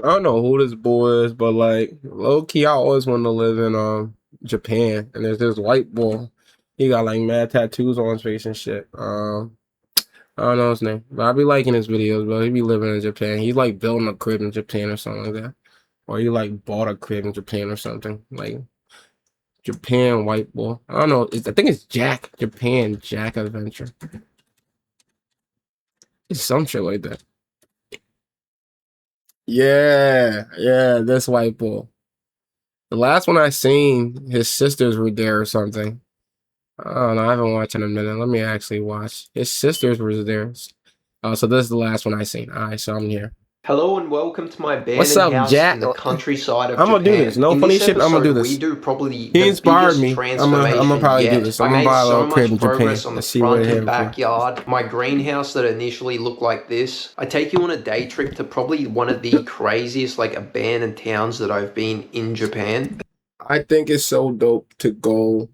I don't know who this boy is, but like low key, I always wanted to live in Japan. And there's this white boy. He got like mad tattoos on his face and shit. I don't know his name, but I be liking his videos, bro. He be living in Japan. He's like building a crib in Japan or something like that, or he like bought a crib in Japan or something like Japan white boy. I don't know. I think it's Jack Adventure. It's some shit like that. Yeah, yeah, this white boy. The last one I seen, his sisters were there or something. I don't know. I haven't watched in a minute. Let me actually watch. His sisters were there. So this is the last one I seen. All right, so I'm here. Hello and welcome to my What's abandoned up, house Jack? in the countryside of I'm gonna do this. Japan. No In funny this shit. I'm gonna do episode, we this. do probably He the inspired biggest me. I'm gonna transformation probably do yet. this. I I'm gonna made buy a so little crib much in Japan progress on the and see what front it and happened for. backyard. My greenhouse that initially looked like this. I take you on a day trip to probably one of the craziest abandoned towns that I've been in Japan. I think it's so dope to go.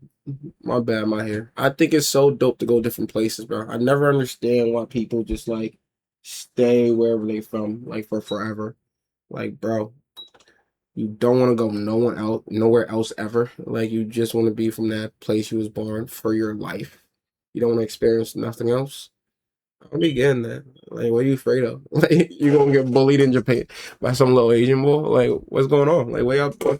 My bad, my hair. I think it's so dope to go different places, bro. I never understand why people just like stay wherever they from, like for forever. Like, bro, you don't want to go nowhere else ever. Like, you just want to be from that place you was born for your life. You don't want to experience nothing else. I'm be getting that. Like, what are you afraid of? Like, you gonna get bullied in Japan by some little Asian boy? Like, what's going on? Like,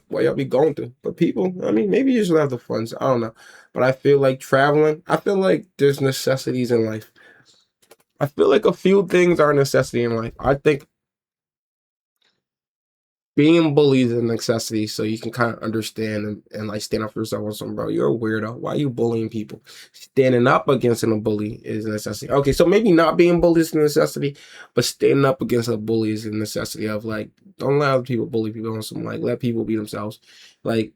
why y'all be going through? But people, I mean, maybe you just have the fun. So I don't know. But I feel like traveling. I feel like there's necessities in life. I feel like a few things are a necessity in life. I think being bullied is a necessity, so you can kind of understand and like stand up for yourself. Or something, bro, you're a weirdo. Why are you bullying people? Standing up against a bully is a necessity. Okay, so maybe not being bullied is a necessity, but standing up against a bully is a necessity. Of like, don't allow people bully people on some, like, let people be themselves. Like,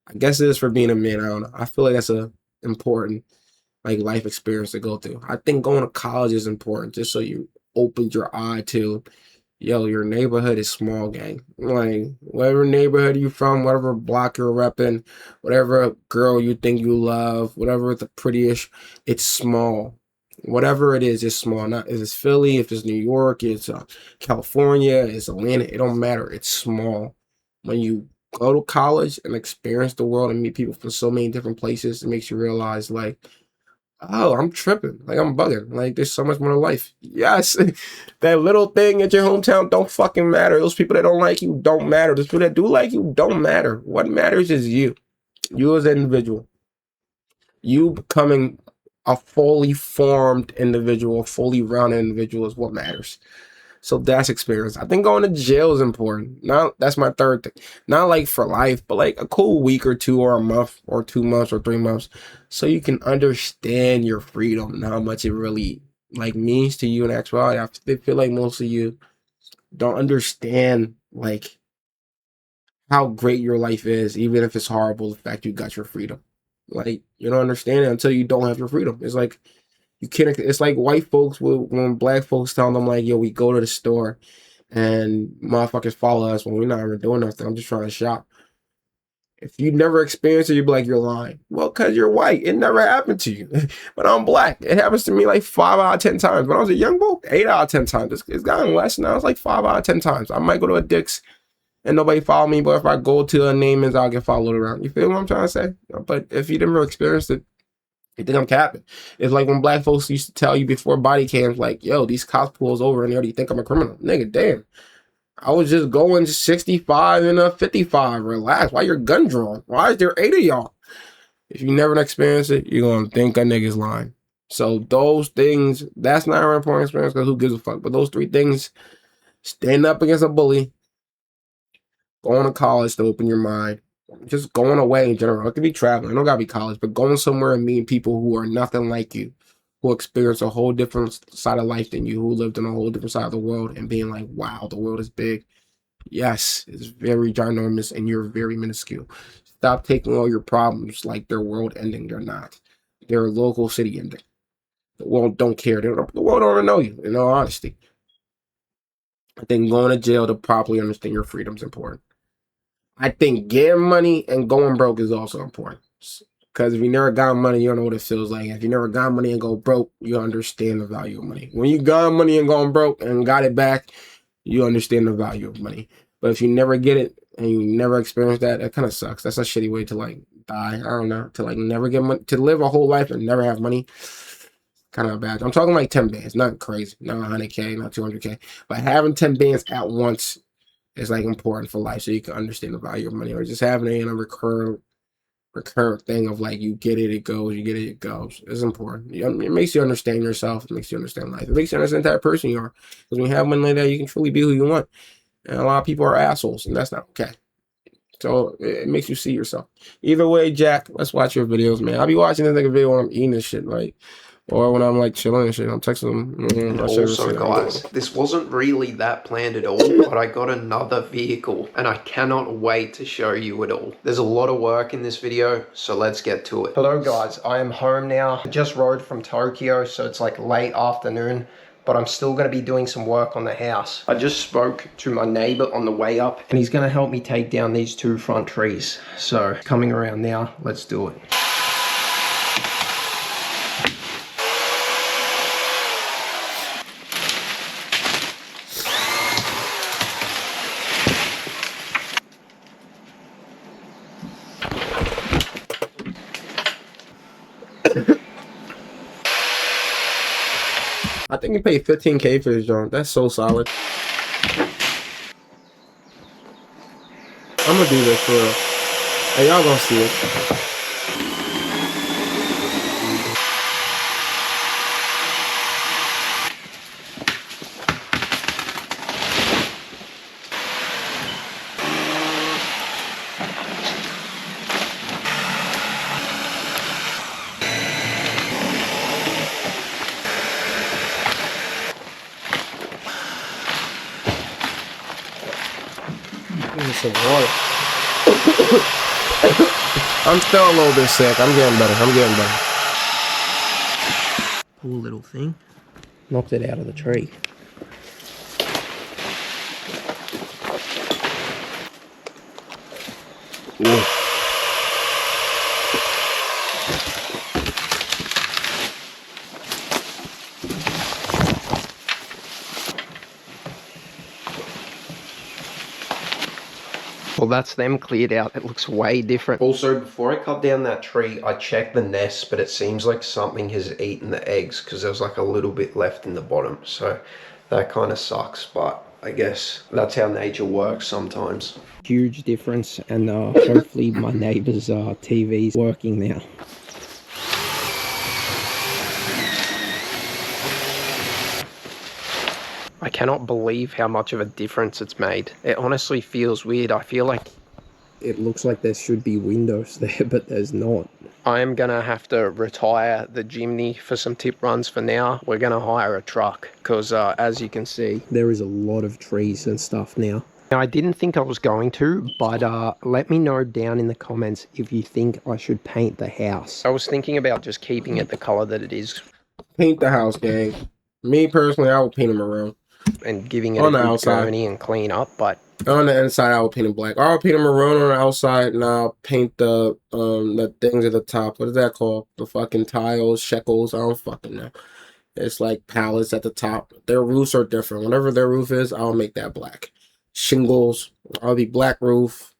I guess it is for being a man. I don't know. I feel like that's a important like life experience to go through. I think going to college is important just so you open your eye to, yo, your neighborhood is small, gang. Like, whatever neighborhood you from, whatever block you're repping, whatever girl you think you love, whatever the prettiest, it's small. Whatever it is, it's small. Not if it's Philly, if it's New York, it's California, it's Atlanta. It don't matter. It's small. When you go to college and experience the world and meet people from so many different places, it makes you realize, like, oh, I'm tripping. Like, I'm bugging. Like, there's so much more to life. Yes. That little thing at your hometown don't fucking matter. Those people that don't like you don't matter. Those people that do like you don't matter. What matters is you. You as an individual. You becoming a fully formed individual, a fully rounded individual is what matters. So that's experience. I think going to jail is important. Not that's my third thing. Not like for life, but like a cool week or two or a month or 2 months or 3 months, so you can understand your freedom and how much it really like means to you in actuality. I feel like most of you don't understand like how great your life is, even if it's horrible. The fact you got your freedom, like you don't understand it until you don't have your freedom. It's like you can't. It's like white folks when black folks tell them like, "Yo, we go to the store and motherfuckers follow us when we're not even doing nothing. I'm just trying to shop." If you never experienced it, you'd be like, "You're lying." Well, because you're white. It never happened to you. But I'm black. It happens to me like 5 out of 10 times. When I was a young boy, 8 out of 10 times. It's gotten less now. It's like 5 out of 10 times. I might go to a Dick's and nobody follow me, but if I go to a Neiman's, I'll get followed around. You feel what I'm trying to say? But if you never experienced it, you think I'm capping. It's like when black folks used to tell you before body cams, like, yo, these cops pulls over and they already think I'm a criminal. Nigga, damn. I was just going 65 and a 55. Relax. Why your gun drawn? Why is there 8 of y'all? If you never experienced it, you're going to think a nigga's lying. So those things, that's not an important experience because who gives a fuck? But those three things, stand up against a bully, going to college to open your mind, just going away in general. It could be traveling. It don't gotta be college, but going somewhere and meeting people who are nothing like you, who experience a whole different side of life than you, who lived in a whole different side of the world, and being like, wow, the world is big. Yes, it's very ginormous and you're very minuscule. Stop taking all your problems like they're world ending. They're not. They're local city ending. The world don't care. The world don't even know you, in all honesty. I think going to jail to properly understand your freedom is important. I think getting money and going broke is also important. Because if you never got money, you don't know what it feels like. If you never got money and go broke, you understand the value of money. When you got money and going broke and got it back, you understand the value of money. But if you never get it and you never experience that, it kind of sucks. That's a shitty way to like die. I don't know, to like never get money, to live a whole life and never have money. Kind of bad. I'm talking like 10 bands, not crazy, not 100K, not 200K, but having 10 bands at once is like important for life, so you can understand the value of money, or just having it in a recurrent thing of like, you get it, it goes, you get it, it goes. It's important. It makes you understand yourself. It makes you understand life. It makes you understand the type of person you are. Because when you have money like that, you can truly be who you want. And a lot of people are assholes, and that's not okay. So it makes you see yourself. Either way, Jack, let's watch your videos, man. I'll be watching this nigga video when I'm eating this shit, like, or when I'm like chilling and shit. I'm texting him. And also, guys, this wasn't really that planned at all, but I got another vehicle and I cannot wait to show you it all. There's a lot of work in this video, so let's get to it. Hello guys, I am home now. I just rode from Tokyo, so it's like late afternoon, but I'm still going to be doing some work on the house. I just spoke to my neighbor on the way up and he's going to help me take down these 2 front trees. So coming around now, let's do it. I think you paid 15K for this joint. That's so solid. I'm gonna do this for real. Hey, y'all gonna see it. Some water. I'm still a little bit sick. I'm getting better. I'm getting better. Poor little thing. Knocked it out of the tree. Ooh. Well, that's them cleared out. It looks way different. Also, before I cut down that tree, I checked the nest, but it seems like something has eaten the eggs because there's like a little bit left in the bottom. So that kind of sucks, but I guess that's how nature works sometimes. Huge difference, and hopefully my neighbor's TV's working now. I cannot believe how much of a difference it's made. It honestly feels weird. I feel like it looks like there should be windows there, but there's not. I am gonna have to retire the Jimny for some tip runs for now. We're gonna hire a truck because as you can see, there is a lot of trees and stuff now. Now, I didn't think I was going to, but let me know down in the comments if you think I should paint the house. I was thinking about just keeping it the color that it is. Paint the house, gang. Me personally, I would paint them around. And giving it a good gurney and clean up, but on the inside I will paint it black. I'll paint them maroon on the outside, and I'll paint the things at the top. What is that called? The fucking tiles, shekels. I don't fucking know. It's like pallets at the top. Their roofs are different. Whatever their roof is, I'll make that black. Shingles, I'll be black roof,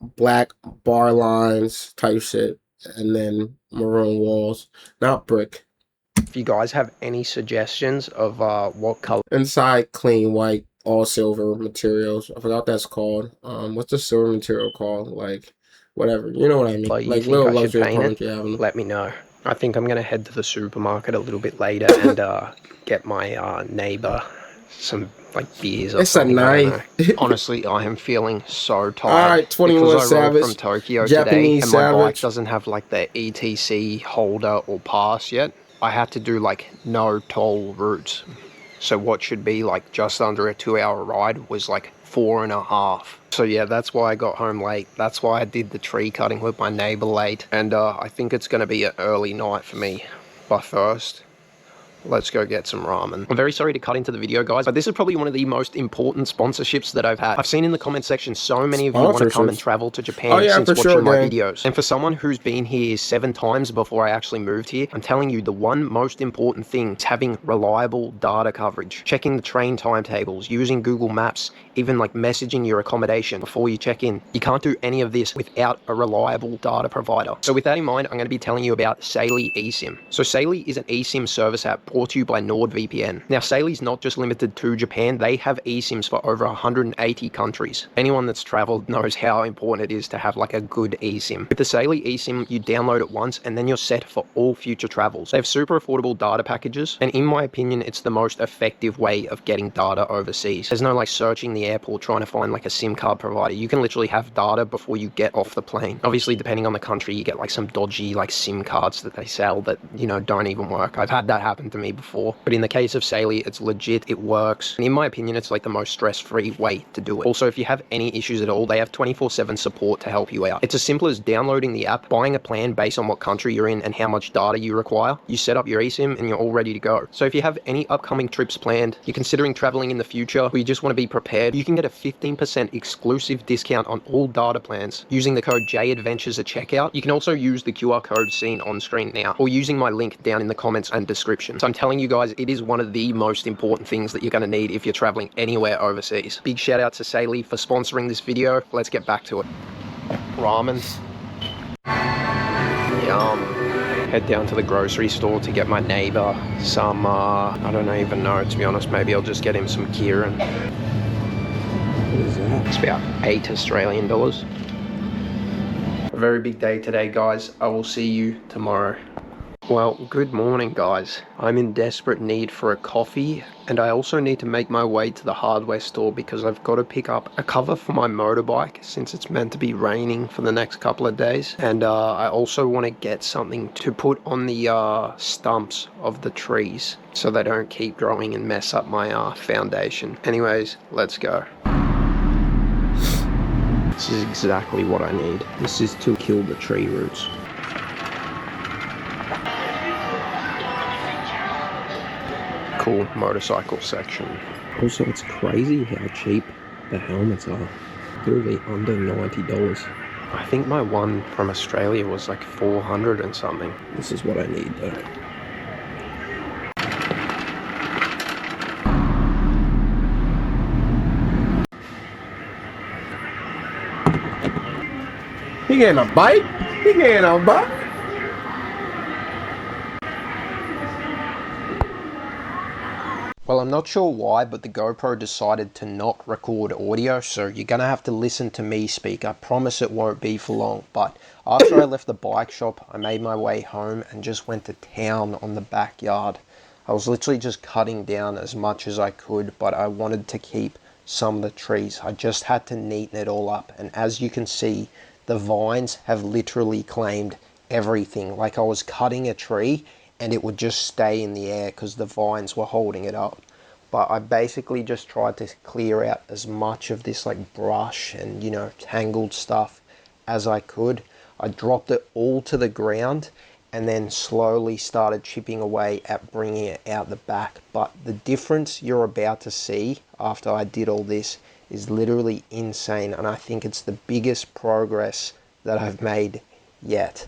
black bar lines type shit, and then maroon walls, not brick. If you guys have any suggestions of what color. Inside, clean white, all silver materials. I forgot what that's called. What's the silver material called? Like, whatever. You know what I mean? Like little luxury apartments you have. Let me know. I think I'm going to head to the supermarket a little bit later and get my neighbor some like beers or something. It's a knife. Honestly, I am feeling so tired. Alright, 21 Savage. From Tokyo Japanese today, and my bike Savage. doesn't have like the ETC holder or pass yet. I had to do like no toll routes. So what should be like just under a 2-hour ride was like 4.5. So yeah, that's why I got home late. That's why I did the tree cutting with my neighbor late. And I think it's going to be an early night for me. But first, let's go get some ramen. I'm very sorry to cut into the video, guys, but this is probably one of the most important sponsorships that I've had. I've seen in the comment section so many of you want to come and travel to Japan since watching my videos. And for someone who's been here 7 times before I actually moved here, I'm telling you, the one most important thing is having reliable data coverage, checking the train timetables, using Google Maps, even like messaging your accommodation before you check in. You can't do any of this without a reliable data provider. So with that in mind, I'm going to be telling you about Saily eSIM. So Saily is an eSIM service app brought to you by NordVPN. Now Saily's not just limited to Japan, they have eSIMs for over 180 countries. Anyone that's traveled knows how important it is to have like a good eSIM. With the Saily eSIM, you download it once and then you're set for all future travels. They have super affordable data packages, and in my opinion, it's the most effective way of getting data overseas. There's no like searching the airport trying to find like a SIM card provider. You can literally have data before you get off the plane. Obviously, depending on the country, you get like some dodgy like SIM cards that they sell that, you know, don't even work. I've had that happen to me before. But in the case of Saily, it's legit, it works. And in my opinion, it's like the most stress-free way to do it. Also, if you have any issues at all, they have 24/7 support to help you out. It's as simple as downloading the app, buying a plan based on what country you're in and how much data you require. You set up your eSIM and you're all ready to go. So if you have any upcoming trips planned, you're considering traveling in the future, or you just want to be prepared, you can get a 15% exclusive discount on all data plans using the code JADVENTURES at checkout. You can also use the QR code seen on screen now, or using my link down in the comments and description. So I'm telling you guys, it is one of the most important things that you're going to need if you're traveling anywhere overseas. Big shout out to Saily for sponsoring this video. Let's get back to it. Ramen. Yum. Head down to the grocery store to get my neighbor some, I don't even know, to be honest. Maybe I'll just get him some Kieran. What is that? It's about $8 Australian. A very big day today, guys. I will see you tomorrow. Well, good morning, guys. I'm in desperate need for a coffee, and I also need to make my way to the hardware store because I've got to pick up a cover for my motorbike since it's meant to be raining for the next couple of days. And I also want to get something to put on the stumps of the trees so they don't keep growing and mess up my foundation. Anyways, let's go. This is exactly what I need. This is to kill the tree roots. Cool motorcycle section. Also, it's crazy how cheap the helmets are. Literally under $90. I think my one from Australia was like 400 and something. This is what I need though. He getting a bite? He getting a bite? Well, I'm not sure why, but the GoPro decided to not record audio, so you're going to have to listen to me speak. I promise it won't be for long, but after I left the bike shop, I made my way home and just went to town on the backyard. I was literally just cutting down as much as I could, but I wanted to keep some of the trees. I just had to neaten it all up, and as you can see, the vines have literally claimed everything. Like I was cutting a tree and it would just stay in the air because the vines were holding it up. But I basically just tried to clear out as much of this like brush and, you know, tangled stuff as I could. I dropped it all to the ground and then slowly started chipping away at bringing it out the back. But the difference you're about to see after I did all this is literally insane, and I think it's the biggest progress that I've made yet.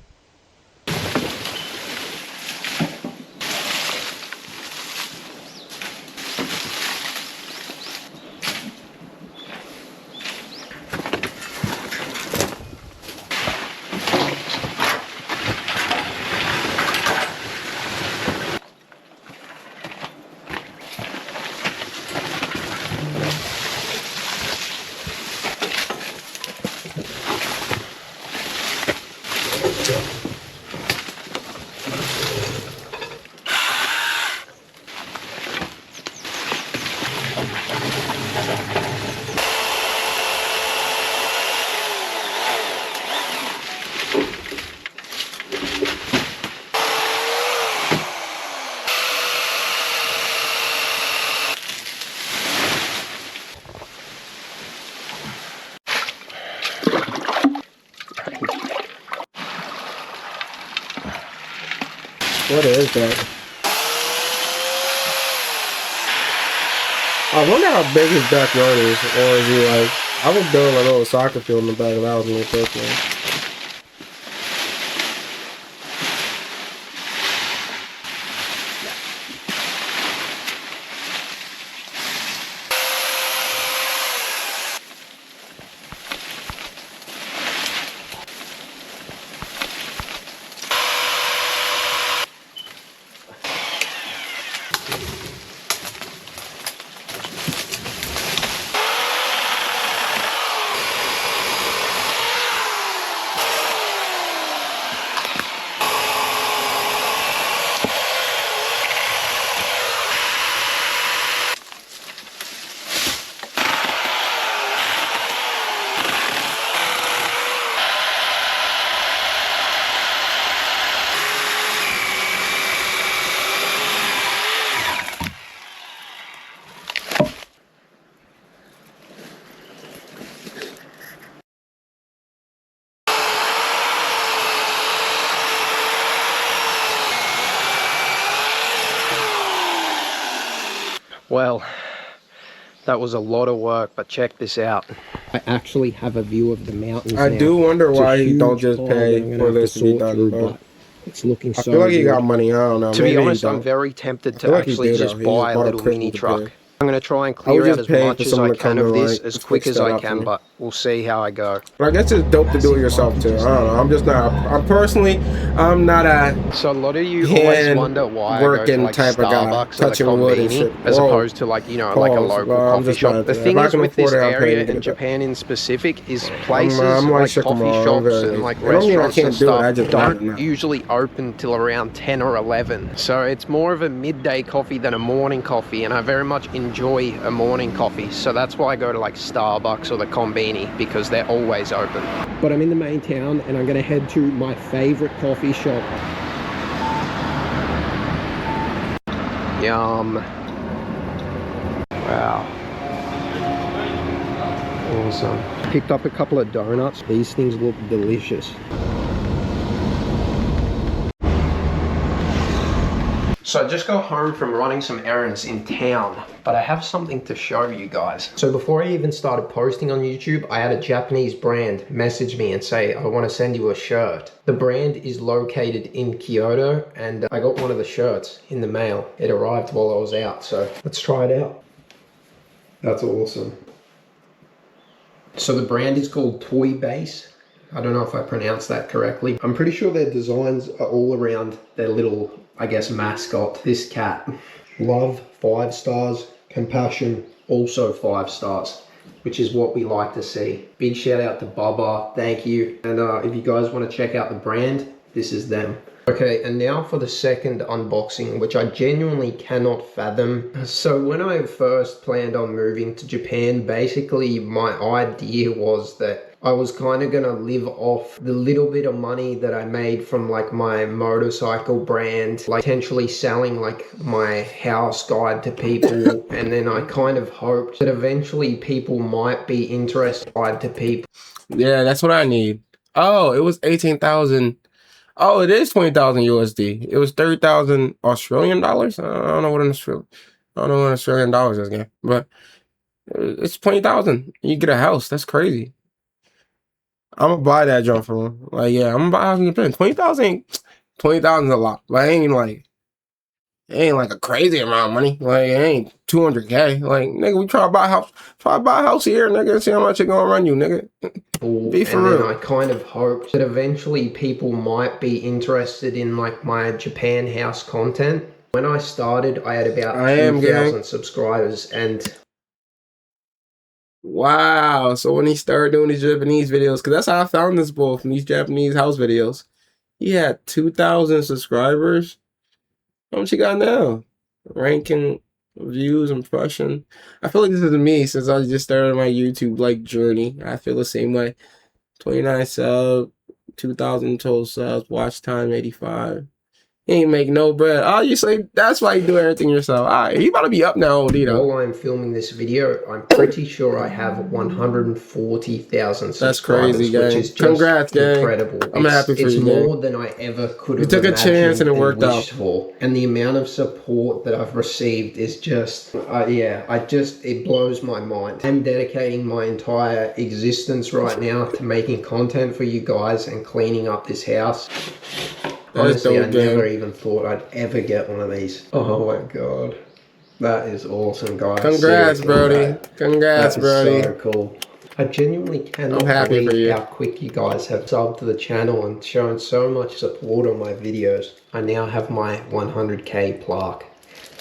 What is that? I wonder how big his backyard is, or is he like? I would build a little soccer field in the back of the house and personally. Well, that was a lot of work, but check this out. I actually have a view of the mountains now. I do wonder why he don't just pile that I'm pay gonna for have to this to be sort done, through, bro. but it's looking I so feel like he good. got money. I don't know. To Maybe be honest, he I'm don't. very tempted I to feel like he actually did, just though. He just buy a bought a little mini crystal to truck. pay. I'm going to try and I clear would out just as pay for much as someone I to come can of and this like as fix quick as that I up for can, me. but we'll see how I go. But I guess it's dope to do it yourself too. I don't know. I'm just not. I'm personally, I'm not a So a lot of you always hand wonder why I go to working like type of guy, Starbucks or the touching wood and Conveni shit. as Whoa, opposed to like, you know, like a pause. local Well, I'm coffee just not shop. into The that. If thing I is can with this afford it, I'll pay area to get in it done. Japan in specific is places I'm like like shook 'em coffee all. I'm shops very and like easy. It don't mean I restaurants and can't do it. I stuff just don't not. usually open till around 10 or 11. So it's more of a midday coffee than a morning coffee, and I very much enjoy a morning coffee. So that's why I go to like Starbucks or the Conveni, because they're always open. But I'm in the main town and I'm gonna head to my favorite coffee shop. Yum. Wow. Awesome. Picked up a couple of donuts. These things look delicious. So I just got home from running some errands in town, but I have something to show you guys. So before I even started posting on YouTube, I had a Japanese brand message me and say, I want to send you a shirt. The brand is located in Kyoto, and I got one of the shirts in the mail. It arrived while I was out, so let's try it out. That's awesome. So the brand is called Toy Base. I don't know if I pronounced that correctly. I'm pretty sure their designs are all around their little, I guess, mascot, this cat. Love, 5 stars. Compassion, also 5 stars, which is what we like to see. Big shout out to Baba, thank you. And if you guys want to check out the brand, this is them. Okay, and now for the second unboxing, which I genuinely cannot fathom. So when I first planned on moving to Japan, basically my idea was that I was kind of gonna live off the little bit of money that I made from like my motorcycle brand, like potentially selling like my house guide to people. And then I kind of hoped that eventually people might be interested to people. Yeah, that's what I need. Oh, it was 18,000. Oh, it is 20,000 USD. It was 30,000 Australian dollars. I don't know what I don't know what Australian dollars is again, but it's 20,000. You get a house. That's crazy. I'm gonna buy that junk from him. Like, yeah, I'm gonna buy a house in Japan. 20,000, 20,000 is a lot. But it ain't like a crazy amount of money. Like, it ain't 200K. Like, nigga, we try to buy a house. Try to buy a house here, nigga. See how much it gonna run you, nigga. Be for real. And then I kind of hoped that eventually people might be interested in like my Japan house content. When I started, I had about 2,000 subscribers, and wow. So when he started doing these Japanese videos, because that's how I found this boy, from these Japanese house videos. He had 2,000 subscribers. How much he got now? Ranking, views, impression. I feel like this is me since I just started my YouTube like journey. I feel the same way. 29 subs, 2,000 total subs, watch time 85. He ain't make no bread. Oh, you say that's why you do everything yourself. All right, he about to be up now, Odito. While I'm filming this video, I'm pretty sure I have 140,000 subscribers, That's crazy, gang. which is just Congrats, gang. incredible. I'm happy for it's you, more gang. than I ever could You have took a imagined chance and it worked out. wished for. And the amount of support that I've received is just, it blows my mind. I'm dedicating my entire existence right now to making content for you guys and cleaning up this house. Honestly, I never even thought I'd ever get one of these. Oh my god. That is awesome, guys. Congrats, Brody. Congrats, Brody. So cool. I genuinely cannot believe how quick you guys have subbed to the channel and shown so much support on my videos. I now have my 100k plaque.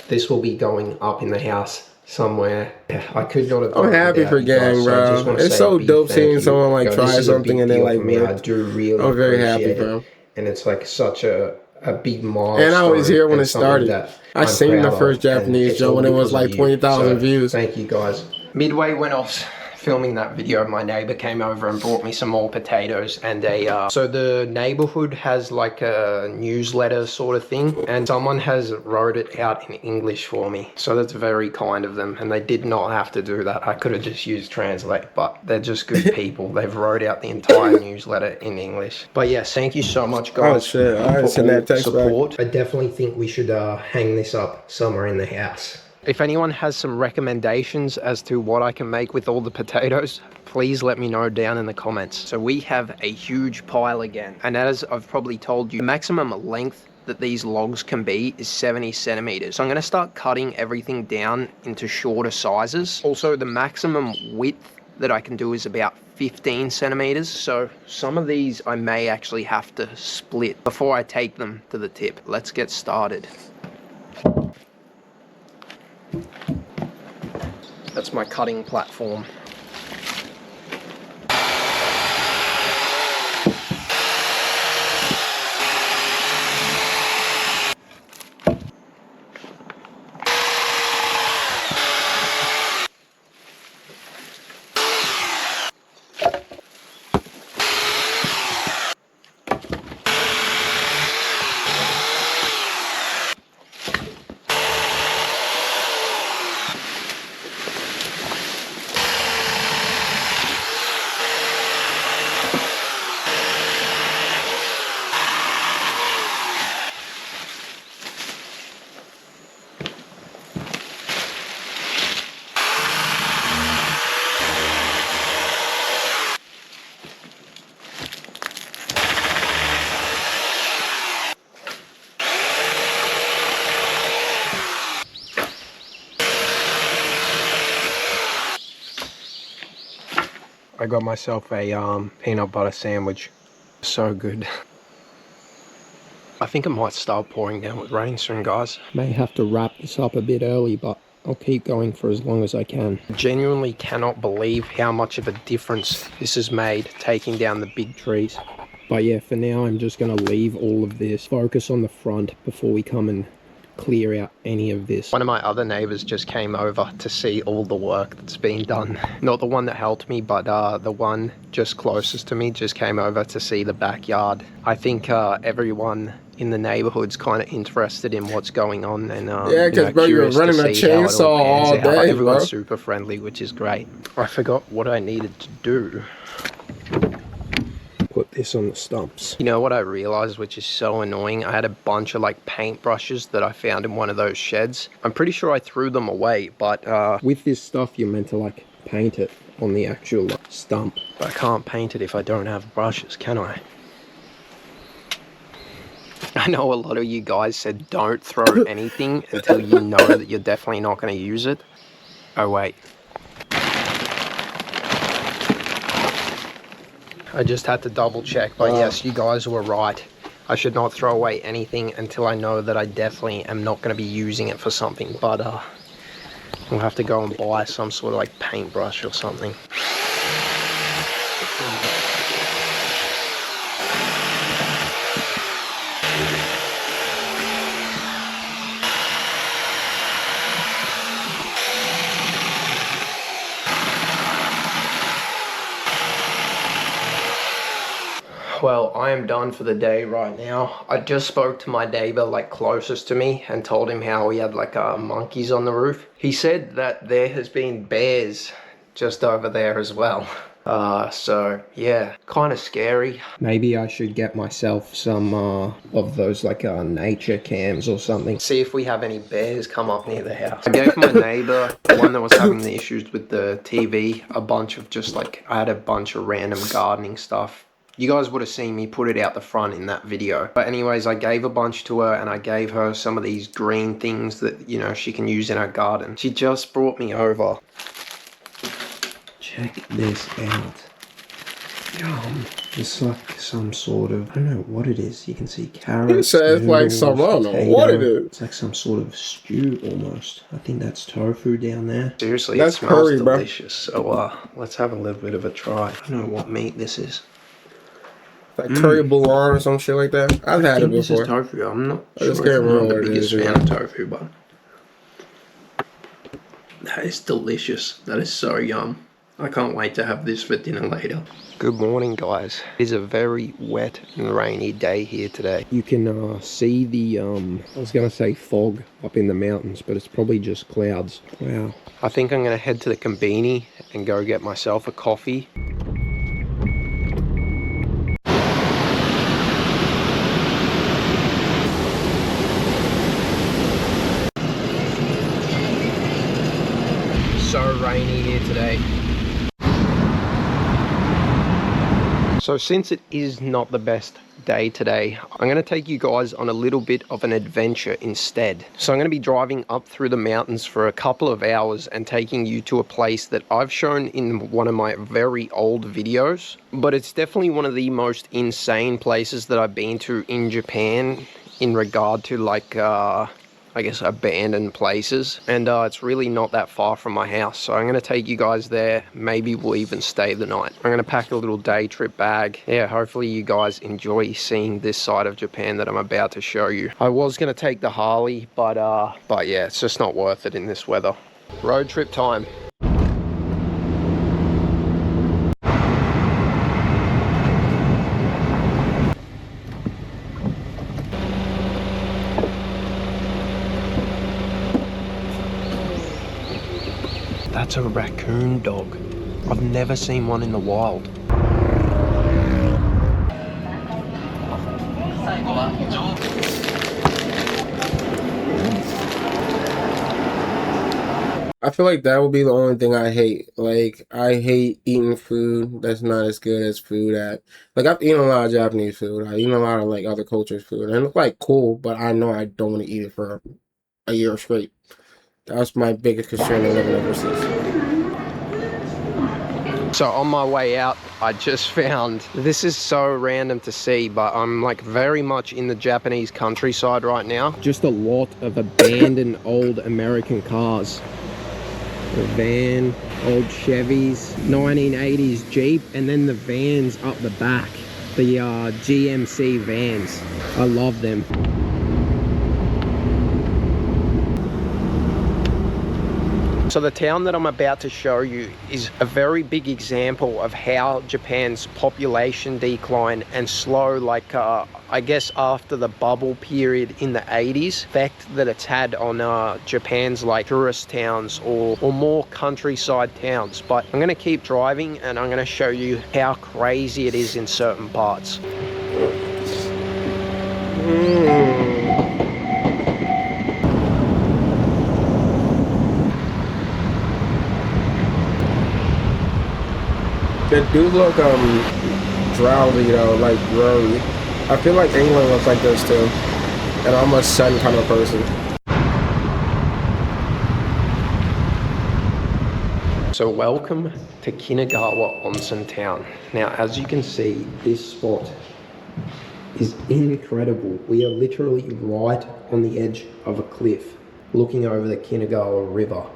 This will be going up in the house somewhere. I could not have done I'm happy for gang, bro. It's so dope seeing someone like try something and they like me. I do really I'm very happy, bro. And it's like such a big milestone. And I was here when it started. I seen the first Japanese Joe when it was like 20,000 views. Thank you, guys. Midway when I was filming that video, my neighbor came over and brought me some more potatoes and so the neighborhood has like a newsletter sort of thing, and someone has wrote it out in English for me, so that's very kind of them, and they did not have to do that. I could have just used translate, but they're just good people. They've wrote out the entire newsletter in English. But yes, thank you so much, guys, for all support. I definitely think we should hang this up somewhere in the house. If anyone has some recommendations as to what I can make with all the potatoes, please let me know down in the comments. So we have a huge pile again, and as I've probably told you, the maximum length that these logs can be is 70 centimeters. So I'm going to start cutting everything down into shorter sizes. Also, the maximum width that I can do is about 15 centimeters. So some of these I may actually have to split before I take them to the tip. Let's get started. That's my cutting platform. I got myself a peanut butter sandwich. So good. I think it might start pouring down with rain soon, guys. May have to wrap this up a bit early, but I'll keep going for as long as I can. Genuinely cannot believe how much of a difference this has made taking down the big trees. But yeah, for now I'm just going to leave all of this, focus on the front before we come and clear out any of this. One of my other neighbors just came over to see all the work that's been done. Not the one that helped me, but the one just closest to me just came over to see the backyard. I think everyone in the neighborhood's kind of interested in what's going on, and yeah, because bro, you're running a chainsaw all day. Everyone's super friendly, which is great. I forgot what I needed to do. Put this on the stumps. You know what I realized, which is so annoying? I had a bunch of like paint brushes that I found in one of those sheds. I'm pretty sure I threw them away, but with this stuff you're meant to like paint it on the actual stump. But I can't paint it if I don't have brushes, can I? I know a lot of you guys said don't throw anything until you know that you're definitely not going to use it. Oh wait. I just had to double check, but yes, you guys were right. I should not throw away anything until I know that I definitely am not going to be using it for something, but we'll have to go and buy some sort of like paintbrush or something. Well, I am done for the day right now. I just spoke to my neighbor like closest to me and told him how we had like monkeys on the roof. He said that there has been bears just over there as well. So yeah, kind of scary. Maybe I should get myself some of those like nature cams or something. See if we have any bears come up near the house. I gave my neighbor, the one that was having the issues with the TV, a bunch of just like, I had a bunch of random gardening stuff. You guys would have seen me put it out the front in that video. But anyways, I gave a bunch to her and I gave her some of these green things that, you know, she can use in her garden. She just brought me over. Check this out. Yum. It's like some sort of, I don't know what it is. You can see carrots. It says like some, I don't know what it is. It's like some sort of stew almost. I think that's tofu down there. Seriously, that's it smells curry, delicious. So let's have a little bit of a try. I don't know what meat this is. Like curry bouillon or some shit like that. I've had it before. This is tofu. I'm not I sure just can't remember what the it is. biggest fan of tofu, but that is delicious. That is so yum. I can't wait to have this for dinner later. Good morning, guys. It is a very wet and rainy day here today. You can see the, I was going to say fog up in the mountains, but it's probably just clouds. Wow. I think I'm going to head to the Combini and go get myself a coffee. So rainy here today. So since it is not the best day today, I'm going to take you guys on a little bit of an adventure instead. So I'm going to be driving up through the mountains for a couple of hours and taking you to a place that I've shown in one of my very old videos, but it's definitely one of the most insane places that I've been to in Japan in regard to like I guess abandoned places, and it's really not that far from my house, so I'm going to take you guys there. Maybe we'll even stay the night. I'm going to pack a little day trip bag. Yeah, hopefully you guys enjoy seeing this side of Japan that I'm about to show you. I was going to take the Harley, but yeah, it's just not worth it in this weather. Road trip time. That's a raccoon dog. I've never seen one in the wild. I feel like that would be the only thing I hate. Like, I hate eating food that's not as good as food at... Like, I've eaten a lot of Japanese food. I've eaten a lot of, like, other cultures' food. And it's, like, cool, but I know I don't want to eat it for a year straight. That's my biggest concern in living overseas. So on my way out, I just found, this is so random to see, but I'm like very much in the Japanese countryside right now. Just a lot of abandoned old American cars. The van, old Chevys, 1980s Jeep, and then the vans up the back. The GMC vans. I love them. So the town that I'm about to show you is a very big example of how Japan's population decline and slow, like I guess after the bubble period in the 80s, effect that it's had on Japan's like tourist towns or more countryside towns. But I'm gonna keep driving and I'm gonna show you how crazy it is in certain parts. They do look drowsy though, like grody. I feel like England looks like this too. And I'm a sun kind of person. So welcome to Kinagawa Onsen Town. Now, as you can see, this spot is incredible. We are literally right on the edge of a cliff, looking over the Kinagawa River.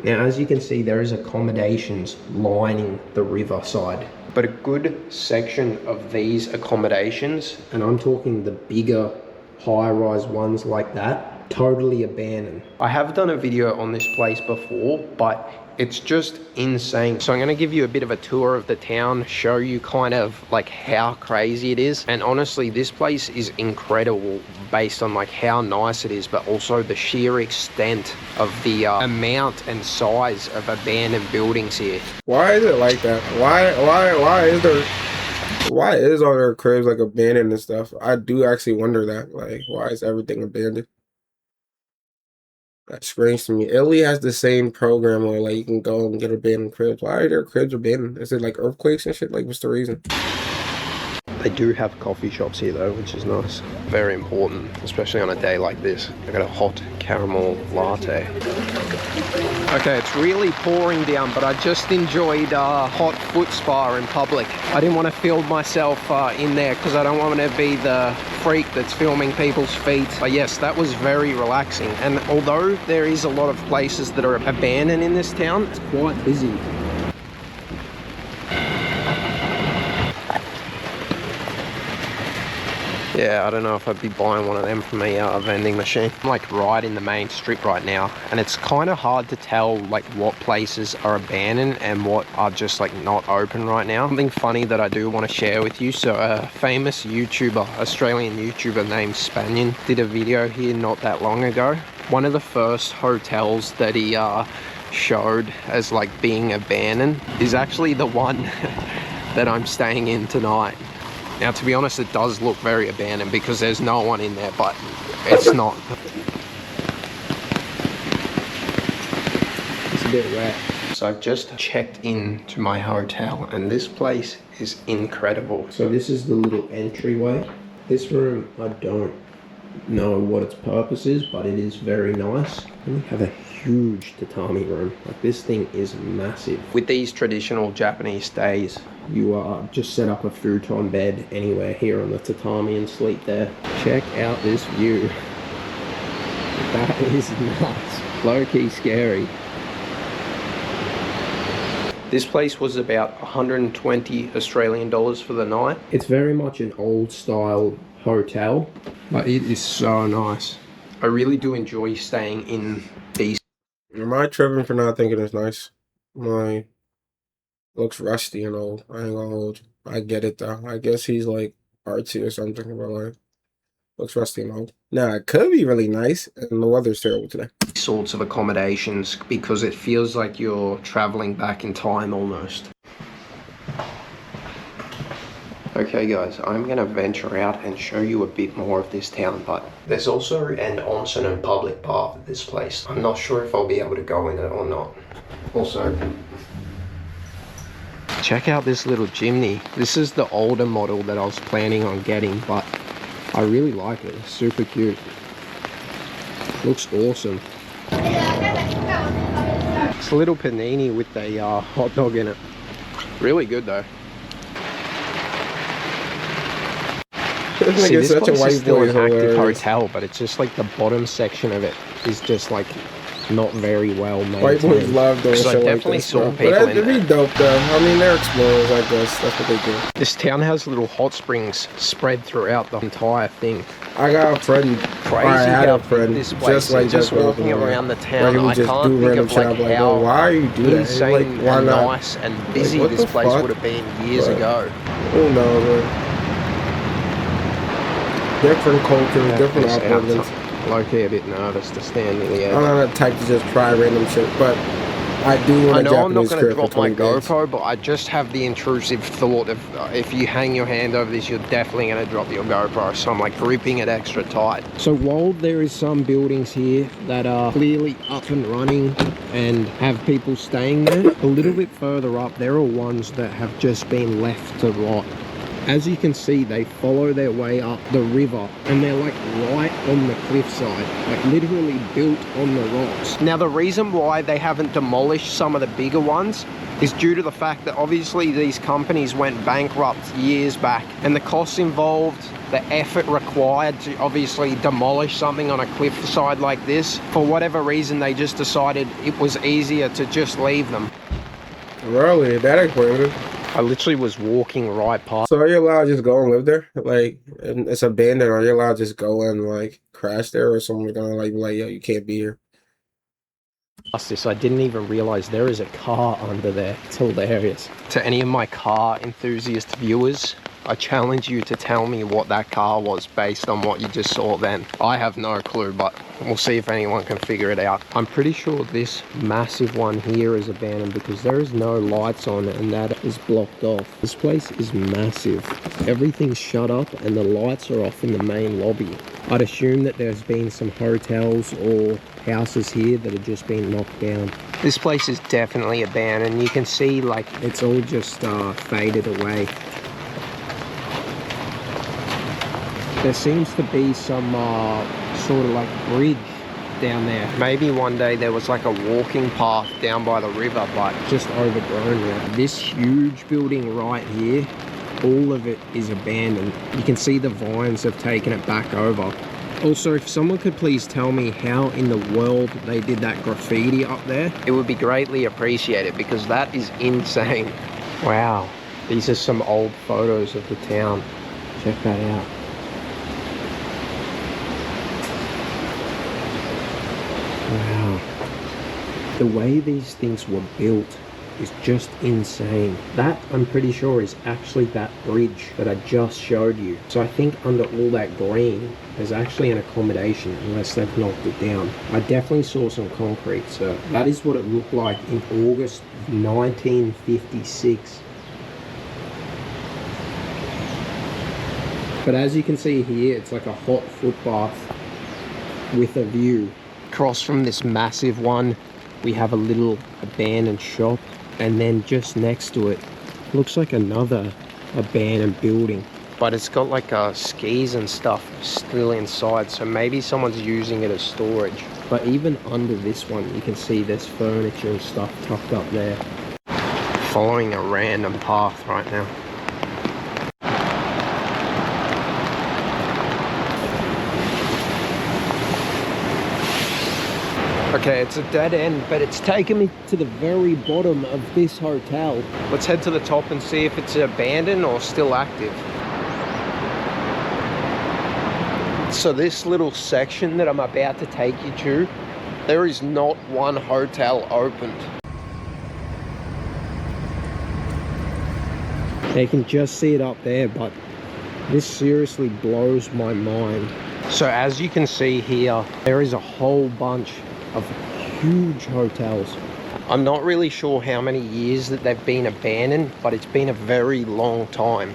Now, as you can see, there is accommodations lining the riverside, but a good section of these accommodations, and I'm talking the bigger high-rise ones like that, totally abandoned. I have done a video on this place before, but It's just insane. So I'm gonna give you a bit of a tour of the town, show you kind of like how crazy it is. And honestly, this place is incredible based on like how nice it is, but also the sheer extent of the amount and size of abandoned buildings here. Why is it like that? Why is all their cribs like abandoned and stuff? I do actually wonder that. Like, why is everything abandoned? That's strange to me. Italy has the same program where like you can go and get abandoned cribs. Why are their cribs abandoned? Is it like earthquakes and shit? Like, what's the reason? They do have coffee shops here though, which is nice. Very important, especially on a day like this. I got a hot caramel latte. Okay, it's really pouring down, but I just enjoyed a hot foot spa in public. I didn't want to film myself in there because I don't want to be the freak that's filming people's feet. But yes, that was very relaxing. And although there is a lot of places that are abandoned in this town, it's quite busy. Yeah, I don't know if I'd be buying one of them from a vending machine. I'm like right in the main strip right now, and it's kind of hard to tell like what places are abandoned and what are just like not open right now. Something funny that I do want to share with you. So a famous YouTuber, Australian YouTuber named Spanian, did a video here not that long ago. One of the first hotels that he showed as like being abandoned is actually the one that I'm staying in tonight. Now, to be honest, it does look very abandoned because there's no one in there, but it's not. It's a bit wet. So I've just checked into my hotel and this place is incredible. So this is the little entryway. This room, I don't know what its purpose is, but it is very nice. And we have a huge tatami room. Like, this thing is massive. With these traditional Japanese stays, you just set up a futon bed anywhere here on the tatami and sleep there. Check out this view. That is nuts. Low-key scary. This place was about 120 Australian dollars for the night. It's very much an old style hotel, but it is so nice. I really do enjoy staying in these. Am I tripping for not thinking it's nice? My looks rusty and old. I ain't gonna hold you. I get it though. I guess he's like artsy or something, but like looks rusty and old. Nah, it could be really nice, and the weather's terrible today. Sorts of accommodations because it feels like you're traveling back in time almost. Okay guys, I'm gonna venture out and show you a bit more of this town, but there's also an onsen and public bath at this place. I'm not sure if I'll be able to go in it or not. Also, check out this little chimney. This is the older model that I was planning on getting, but I really like it. It's super cute. Looks awesome. It's a little panini with a hot dog in it. Really good though. See, this place is still an active hotel, but it's just like the bottom section of it is just like not very well made. White boys love those. I definitely like saw this, people but in it'd be dope though. I mean, they're explorers, I guess. That's what they do. This town has little hot springs spread throughout the entire thing. I got a friend. Crazy I had how a friend this place, just walking around the town. I can't think of like how why are you doing that? insane Like, why and not? nice and busy Like, this place fuck? would have been years ago. Who knows, man? Different cultures, different upbringings. Low-key a bit nervous to stand near the edge. I'm not the type to just try random shit, but I do want I a know I'm not Japanese going to crib for drop my 20 days. GoPro, but I just have the intrusive thought of if you hang your hand over this, you're definitely going to drop your GoPro. So I'm like gripping it extra tight. So while there is some buildings here that are clearly up and running and have people staying there, a little bit further up, there are ones that have just been left to rot. As you can see, they follow their way up the river and they're like right on the cliffside, like literally built on the rocks. Now, the reason why they haven't demolished some of the bigger ones is due to the fact that obviously these companies went bankrupt years back, and the costs involved, the effort required to obviously demolish something on a cliffside like this, for whatever reason, they just decided it was easier to just leave them. Really? That explains it. I literally was walking right past. So are you allowed to just go and live there? Like, and it's abandoned. Are you allowed to just go and like crash there, or someone's gonna like be like, yo, you can't be here? This, I didn't even realize there is a car under there. It's hilarious. To any of my car enthusiast viewers, I challenge you to tell me what that car was based on what you just saw then. I have no clue, but we'll see if anyone can figure it out. I'm pretty sure this massive one here is abandoned because there is no lights on it and that is blocked off. This place is massive. Everything's shut up and the lights are off in the main lobby. I'd assume that there's been some hotels or houses here that have just been knocked down. This place is definitely abandoned. You can see like it's all just faded away. There seems to be some sort of like bridge down there. Maybe one day there was like a walking path down by the river, but just overgrown now. This huge building right here, all of it is abandoned. You can see the vines have taken it back over. Also, if someone could please tell me how in the world they did that graffiti up there, it would be greatly appreciated because that is insane. Wow, these are some old photos of the town. Check that out. Wow, the way these things were built is just insane. That, I'm pretty sure, is actually that bridge that I just showed you. So I think under all that green, there's actually an accommodation, unless they've knocked it down. I definitely saw some concrete, so that is what it looked like in August 1956. But as you can see here, it's like a hot footbath with a view. Across from this massive one, we have a little abandoned shop, and then just next to it looks like another abandoned building, but it's got like skis and stuff still inside, so maybe someone's using it as storage. But even under this one you can see there's furniture and stuff tucked up there. Following a random path right now. Okay, it's a dead end, but it's taken me to the very bottom of this hotel. Let's head to the top and see if it's abandoned or still active. So this little section that I'm about to take you to, there is not one hotel opened. You can just see it up there, but this seriously blows my mind. So as you can see here, there is a whole bunch of huge hotels. I'm not really sure how many years that they've been abandoned, but it's been a very long time.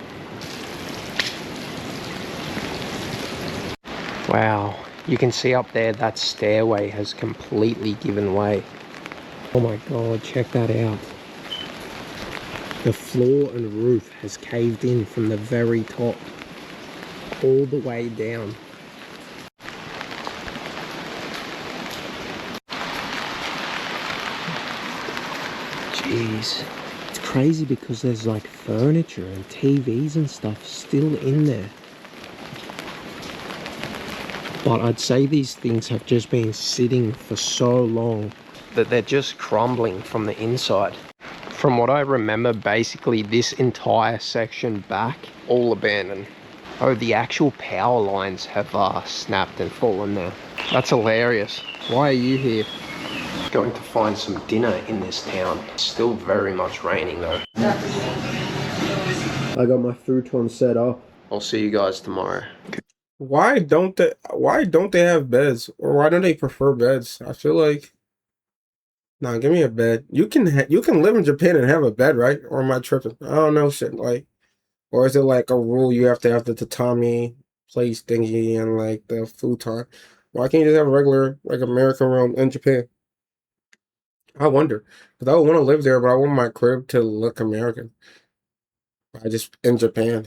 Wow, you can see up there that stairway has completely given way. Oh my god, check that out. The floor and roof has caved in from the very top all the way down. Jeez. It's crazy because there's like furniture and TVs and stuff still in there. But I'd say these things have just been sitting for so long that they're just crumbling from the inside. From what I remember, basically this entire section back, all abandoned. Oh, the actual power lines have snapped and fallen there. That's hilarious. Why are you here? Going to find some dinner in this town. It's still very much raining though. I got my futon set up. I'll see you guys tomorrow. Why don't they have beds, or why don't they prefer beds? I feel like, nah, give me a bed. You can live in Japan and have a bed, right? Or am I tripping? I don't know, shit. Like, or is it like a rule you have to have the tatami place thingy and like the futon? Why can't you just have a regular like American room in Japan? I wonder, because I would want to live there, but I want my crib to look American. I just in Japan.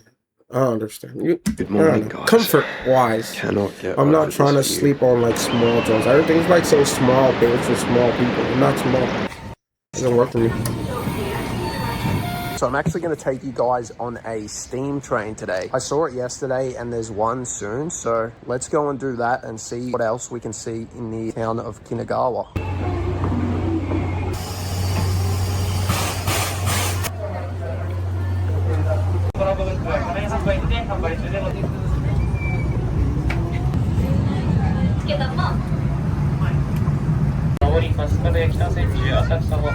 I understand. Good morning, guys. Comfort wise, Cannot get I'm not trying to sleep on like small joints. Everything's like so small, built for small people. I'm not small. It doesn't work for me. So I'm actually going to take you guys on a steam train today. I saw it yesterday and there's one soon, so let's go and do that and see what else we can see in the town of Kinagawa. Shovel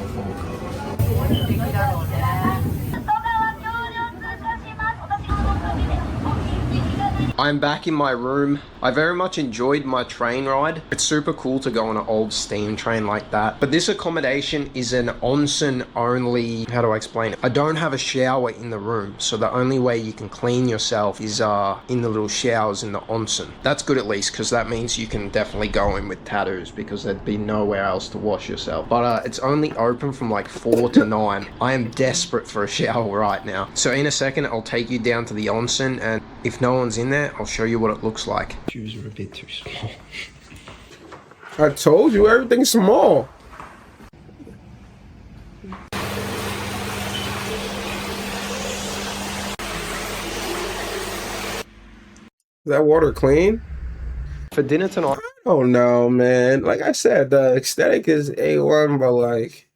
fork. I'm back in my room. I very much enjoyed my train ride. It's super cool to go on an old steam train like that. But this accommodation is an onsen only, how do I explain it? I don't have a shower in the room, so the only way you can clean yourself is in the little showers in the onsen. That's good at least, because that means you can definitely go in with tattoos, because there'd be nowhere else to wash yourself. But it's only open from like 4 to 9. I am desperate for a shower right now. So in a second, I'll take you down to the onsen, and if no one's in there, I'll show you what it looks like. Shoes are a bit too small. I told you, everything's small. Is that water clean? For dinner tonight. Oh no, man. Like I said, the aesthetic is A1, but like,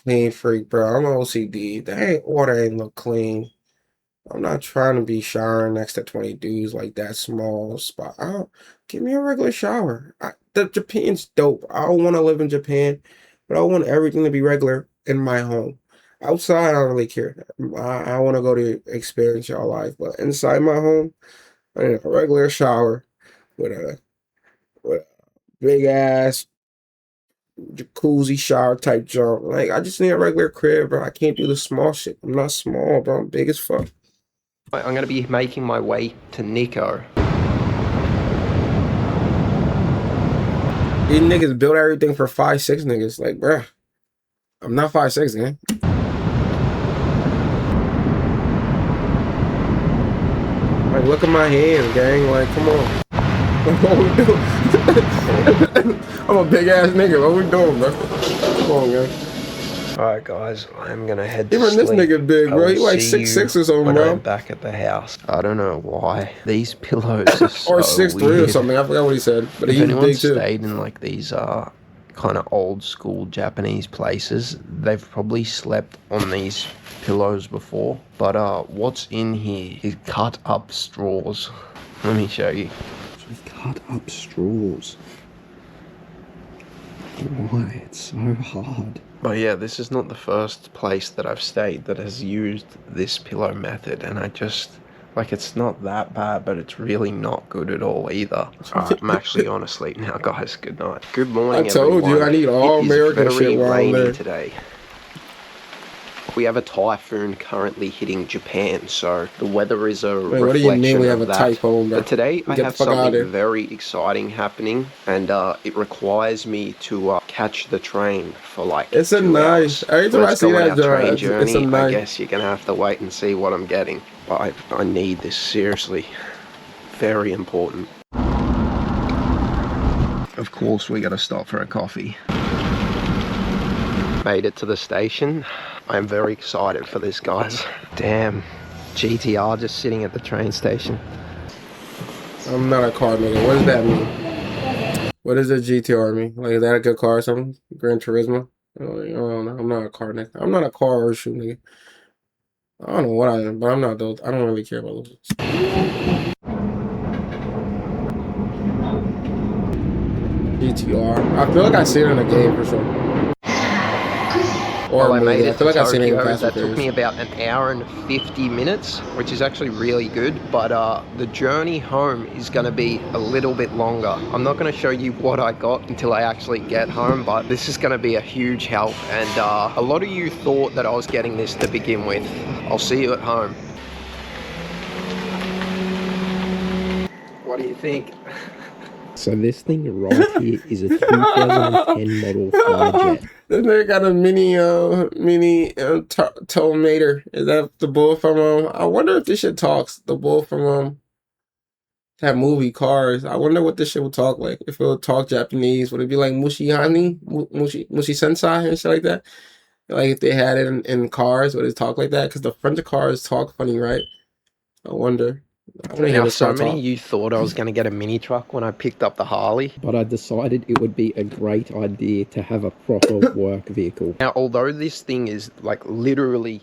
clean freak, bro. I'm OCD. Water ain't look clean. I'm not trying to be showering next to 20 dudes like that small spot. Give me a regular shower. The Japan's dope. I don't want to live in Japan, but I want everything to be regular in my home. Outside, I don't really care. I want to go to experience y'all life, but inside my home, I need a regular shower with a big ass jacuzzi shower type jump. Like, I just need a regular crib, bro. I can't do the small shit. I'm not small, bro. I'm big as fuck. I'm going to be making my way to Nico. These niggas build everything for 5'6" niggas. Like, bruh, I'm not 5'6", man. Like, look at my hands, gang. Like, come on. What we doing? I'm a big ass nigga. What we doing, bro? Come on, gang. Alright guys, I'm gonna head to Even sleep. this nigga big, bro. He like 6'6" or something, when bro. I'm back at the house. I don't know why. These pillows are so or 6'3" weird. or something. I forgot what he said. But If he's anyone big too. stayed in like these kind of old school Japanese places, they've probably slept on these pillows before. But what's in here is cut up straws. Let me show you. Cut up straws. Why? It's so hard. But yeah, this is not the first place that I've stayed that has used this pillow method, and I just, like, it's not that bad, but it's really not good at all either. Alright, I'm actually on to sleep now, guys. Good night. Good morning, I told everyone. you, I need all American shit while I'm there. It is very rainy today. We have a typhoon currently hitting Japan, so the weather is a reflection what do you mean we have of a that. typhoon, bro? But today I Get have the fuck out of something here. very exciting happening, and it requires me to catch the train for like It's a 2 nice. hours. Every time I Let's see go on that our job, train it's a journey. I nice. guess you're gonna have to wait and see what I'm getting. But I need this seriously. Very important. Of course, we gotta stop for a coffee. Made it to the station. I'm very excited for this, guys. Damn, GTR just sitting at the train station. I'm not a car nigga. What does that mean? What does a GTR mean? Like, is that a good car or something? Gran Turismo? I don't know. I'm not a car nigga. I'm not a car or shoe nigga. I don't know what I am, but I'm not those. I don't really care about those. GTR. I feel like I see it in a game for sure. Or well, I made it I feel like to I've seen it in Tokyo. Fast That and took me Furious. about an hour and 50 minutes, which is actually really good. But the journey home is going to be a little bit longer. I'm not going to show you what I got until I actually get home, but this is going to be a huge help. And a lot of you thought that I was getting this to begin with. I'll see you at home. What do you think? So this thing right here is a 2010 model Flyjet. This nigga got a mini Tomater. Is that the bull from I wonder if this shit talks. The bull from that movie Cars. I wonder what this shit would talk like. If it would talk Japanese, would it be like Mushihani, Mushi Sensei and shit like that? Like if they had it in Cars, would it talk like that? Because the French cars talk funny, right? I wonder. I want to hear Now, this so guy many talk. of you thought I was going to get a mini truck when I picked up the Harley, but I decided it would be a great idea to have a proper work vehicle. Now, although this thing is like literally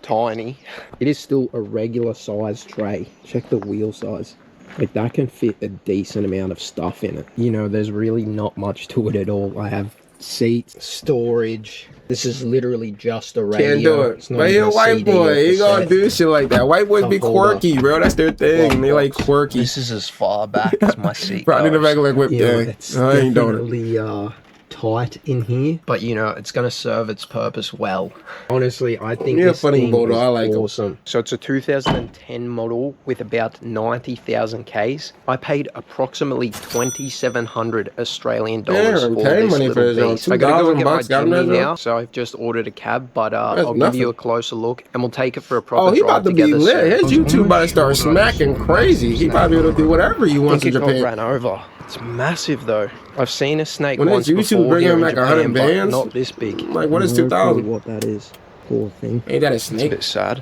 tiny, it is still a regular size tray. Check the wheel size. Like, that can fit a decent amount of stuff in it. You know, there's really not much to it at all. I have seats, storage. This is literally just a radio. Can't do it. It's not But he even a white CD boy. or He gonna cassette. do shit like that. White boys A be holder. quirky, bro. That's their thing. They like quirky. This is as far back as my seat Probably the goes. regular whip gang. It's I ain't doing it. definitely tight in here, but you know, it's gonna serve its purpose well. Honestly, I think You're a this funny thing bulldog. is I like 'em. awesome. So it's a 2010 model with about 90,000 Ks. I paid approximately 2,700 Australian dollars Damn, for pay this money for little this, beast. I gotta go get my $2,000 got him Jimny there, now, so I've just ordered a cab, but I'll give nothing. you a closer look and we'll take it for a proper Oh, he drive about to be together lit. soon. His YouTube about to start smacking crazy. He probably able to do whatever he I wants in think it got Japan. ran over. It's massive though. I've seen a snake When once his YouTube before bring here him in like Japan, 100 but bands, not this big. like what is No clue 2,000? what that is. Poor thing. Ain't that a It's a snake? bit sad.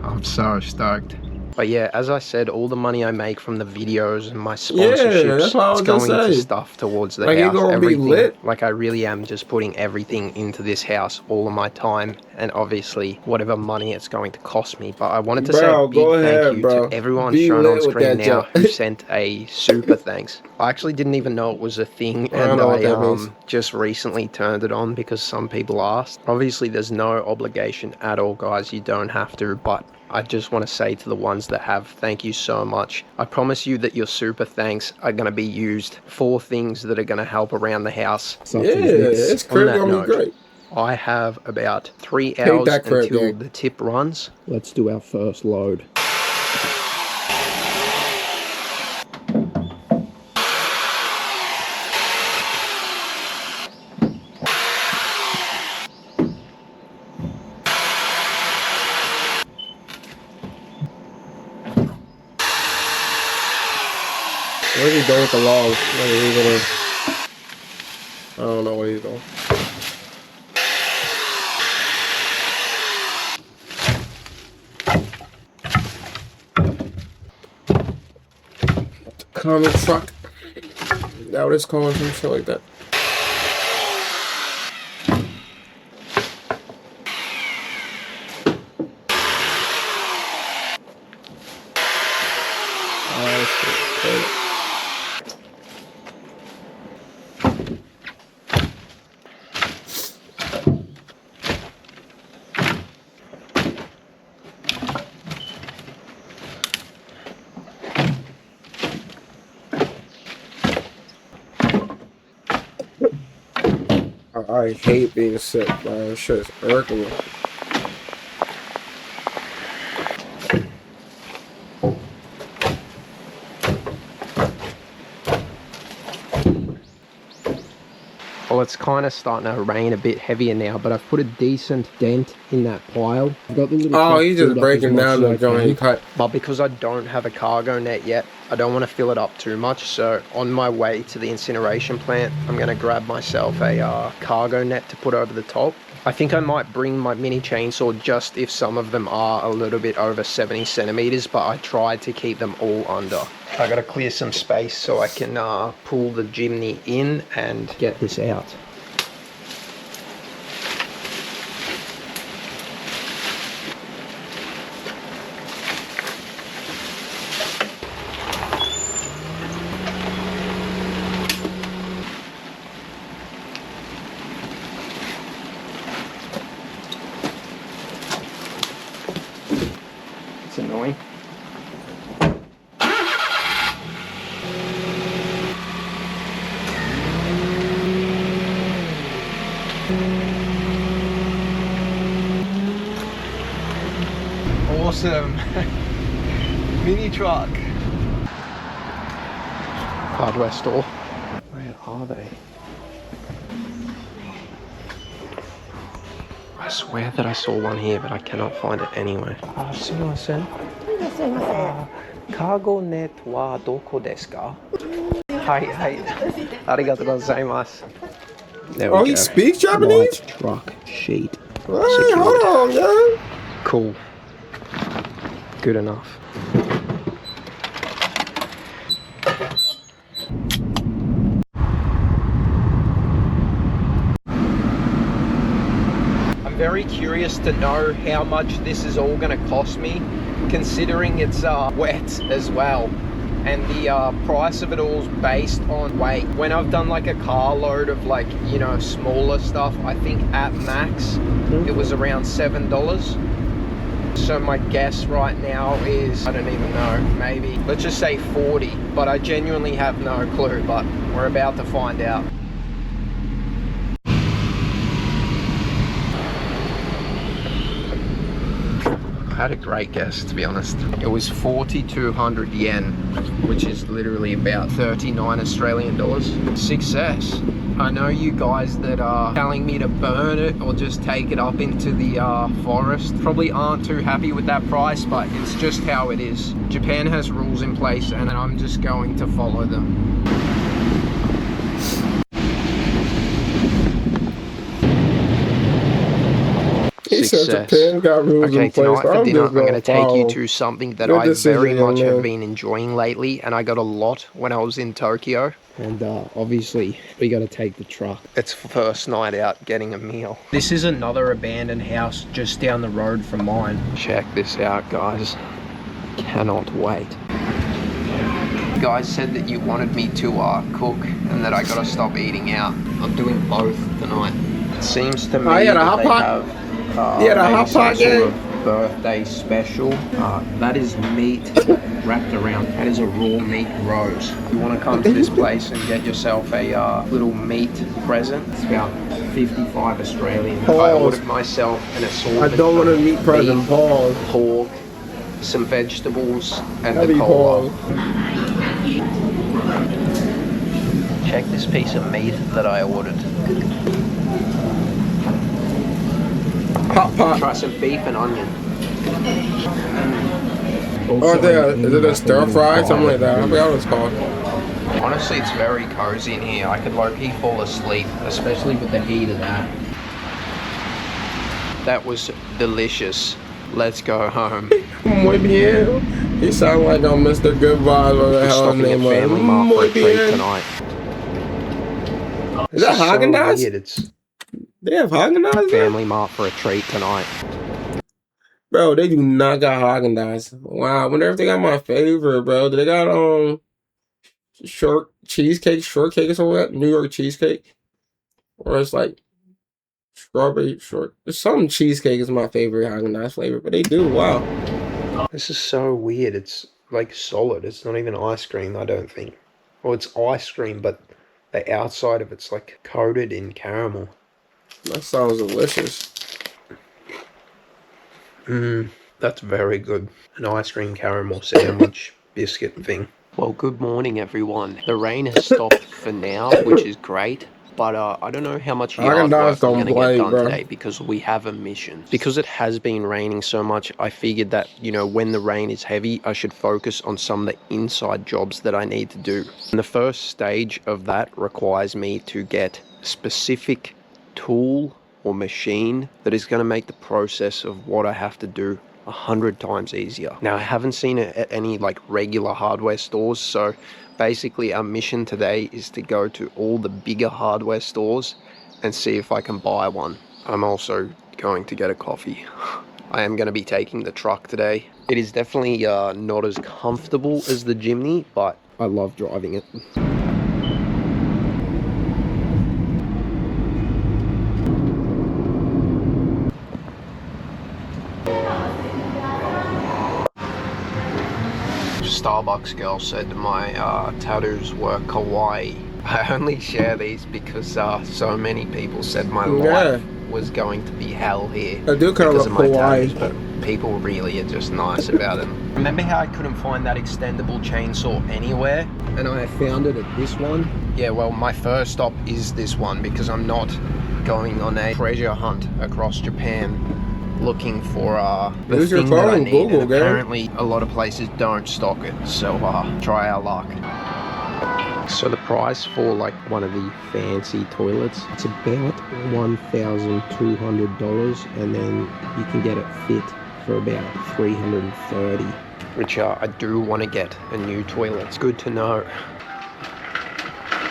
I'm so stoked. But yeah, as I said, all the money I make from the videos and my sponsorships, that's what I was it's gonna going to say. stuff towards the Like, it house. gonna be Everything. lit. Like, I really am just putting everything into this house, all of my time, and obviously whatever money it's going to cost me. But I wanted to say a Bro, big go thank ahead, you bro. to everyone Be shown lit on with screen that now jump. who sent a super thanks. I actually didn't even know it was a thing, I don't and know what that means. just recently turned it on because some people asked. Obviously, there's no obligation at all, guys. You don't have to, but I just want to say to the ones that have, thank you so much. I promise you that your super thanks are going to be used for things that are going to help around the house. Yeah, it's crib gonna be great. I have about 3 Take hours that crib, until gang. the tip runs. Let's do our first load. Where's he going with the log? Like, he's gonna... I don't know where he's going. Common truck. Is that what it's called? Some shit like that. I hate being sick, man. This shit is irking me. Well, it's kind of starting to rain a bit heavier now, but I've put a decent dent in that pile. I've got the little Oh, truck he's filled just up breaking as much down as the I joint can. he cut. But because I don't have a cargo net yet, I don't want to fill it up too much. So on my way to the incineration plant, I'm going to grab myself a cargo net to put over the top. I think I might bring my mini chainsaw just if some of them are a little bit over 70 centimeters, but I tried to keep them all under. I got to clear some space so I can pull the Jimny in and get this out. It's annoying. Awesome. Mini truck. Hardware store. Where are they? I swear that I saw one here, but I cannot find it anywhere. Sumimasen. Cargo net wa doko desu ka? Hi. Arigatou gozaimasu. There we Oh, go. he speaks Japanese? Light truck sheet. Hey, hold on, man. Cool. good enough. I'm very curious to know how much this is all going to cost me, considering it's wet as well. And the price of it all is based on weight. When I've done like a carload of like, you know, smaller stuff, I think at max it was around $7. So my guess right now is, I don't even know, maybe, let's just say 40, but I genuinely have no clue, but we're about to find out. I had a great guess, to be honest. It was 4,200 yen, which is literally about 39 Australian dollars. Success. I know you guys that are telling me to burn it or just take it up into the forest probably aren't too happy with that price, but it's just how it is. Japan has rules in place and I'm just going to follow them. He said Japan got rules in place. Tonight for dinner, I'm going to take you follow. to something that Good I very decision, much young have man. been enjoying lately, and I got a lot when I was in Tokyo. And obviously, we got to take the truck. It's first night out getting a meal. This is another abandoned house just down the road from mine. Check this out, guys. Cannot wait. You guys said that you wanted me to cook and that I got to stop eating out. I'm doing both tonight. It seems to me yeah, the that hot they pot. have Yeah, the maybe hot some pot sort game. of birthday special. That is meat wrapped around. That is a raw meat rose. You want to come to this place and get yourself a little meat present. It's about 55 Australian. Pause. I ordered myself an assortment. I don't want a of meat present. beef, Pause. pork, some vegetables, and Heavy the cola. pause. Check this piece of meat that I ordered. Hot pot. Try some beef and onion. Is it a stir fry? Something like that. I forgot what it's called. Honestly, it's very cozy in here. I could low-key fall asleep, especially with the heat of that. That was delicious. Let's go home. Muy bien. He sound like Mr. Good Vibes or the hell his Stopping at name was. Family Mart for a treat tonight. Is that Haagen-Dazs? So it's They have Haagen-Dazs there? Family Mart for a treat tonight. Bro, they do not got Haagen-Dazs. Wow, I wonder if they got my favorite, bro. Do they got shortcake or something like that? New York cheesecake? Or it's like strawberry short. There's some cheesecake is my favorite Haagen-Dazs flavor, but they do. Wow. This is so weird. It's like solid. It's not even ice cream, I don't think. Well, it's ice cream, but the outside of it's like coated in caramel. That sounds delicious. That's very good. An ice cream caramel sandwich biscuit thing. Well, good morning, everyone. The rain has stopped for now, which is great. But I don't know how much yard work I'm going to get done today because we have a mission. Because it has been raining so much, I figured that, you know, when the rain is heavy, I should focus on some of the inside jobs that I need to do. And the first stage of that requires me to get specific tool or machine that is going to make the process of what I have to do 100 times easier. Now, I haven't seen it at any like regular hardware stores, so basically our mission today is to go to all the bigger hardware stores and see if I can buy one. I'm also going to get a coffee. I am going to be taking the truck today. It is definitely not as comfortable as the Jimny, but I love driving it. Starbucks girl said my tattoos were kawaii. I only share these because so many people said my life was going to be hell here because of my tattoos, but people really are just nice about them. Remember how I couldn't find that extendable chainsaw anywhere? And I found it at this one? Yeah, well, my first stop is this one because I'm not going on a treasure hunt across Japan looking for the thing that I need. Google, and apparently a lot of places don't stock it, so try our luck. So the price for like one of the fancy toilets, it's about $1,200, and then you can get it fit for about 330, which I do want to get a new toilet. It's good to know.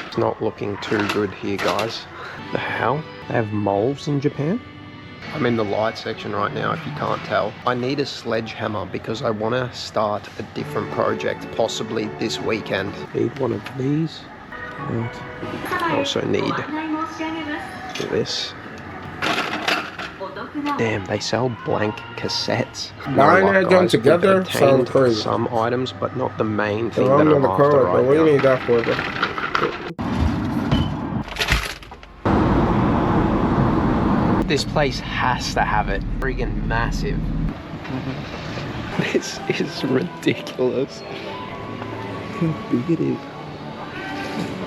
It's not looking too good here, guys. The hell? They have moles in Japan? I'm in the light section right now, if you can't tell. I need a sledgehammer because I want to start a different project, possibly this weekend. Need one of these. And I also need this. Damn, they sell blank cassettes. Buying that junk together sounds crazy. Some items, but not the main thing I'm that I'm after right now. What do you need that for, bro? This place has to have it. Friggin' massive. This is ridiculous. Look how big it is.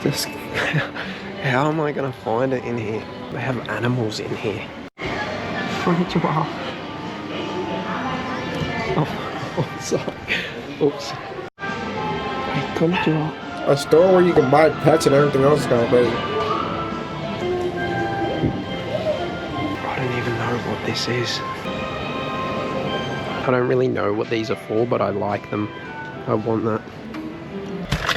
Just how am I gonna find it in here? They have animals in here. Oh, sorry. Oops. A store where you can buy pets and everything else is kind of crazy. I don't even know what this is. I don't really know what these are for, but I like them. I want that.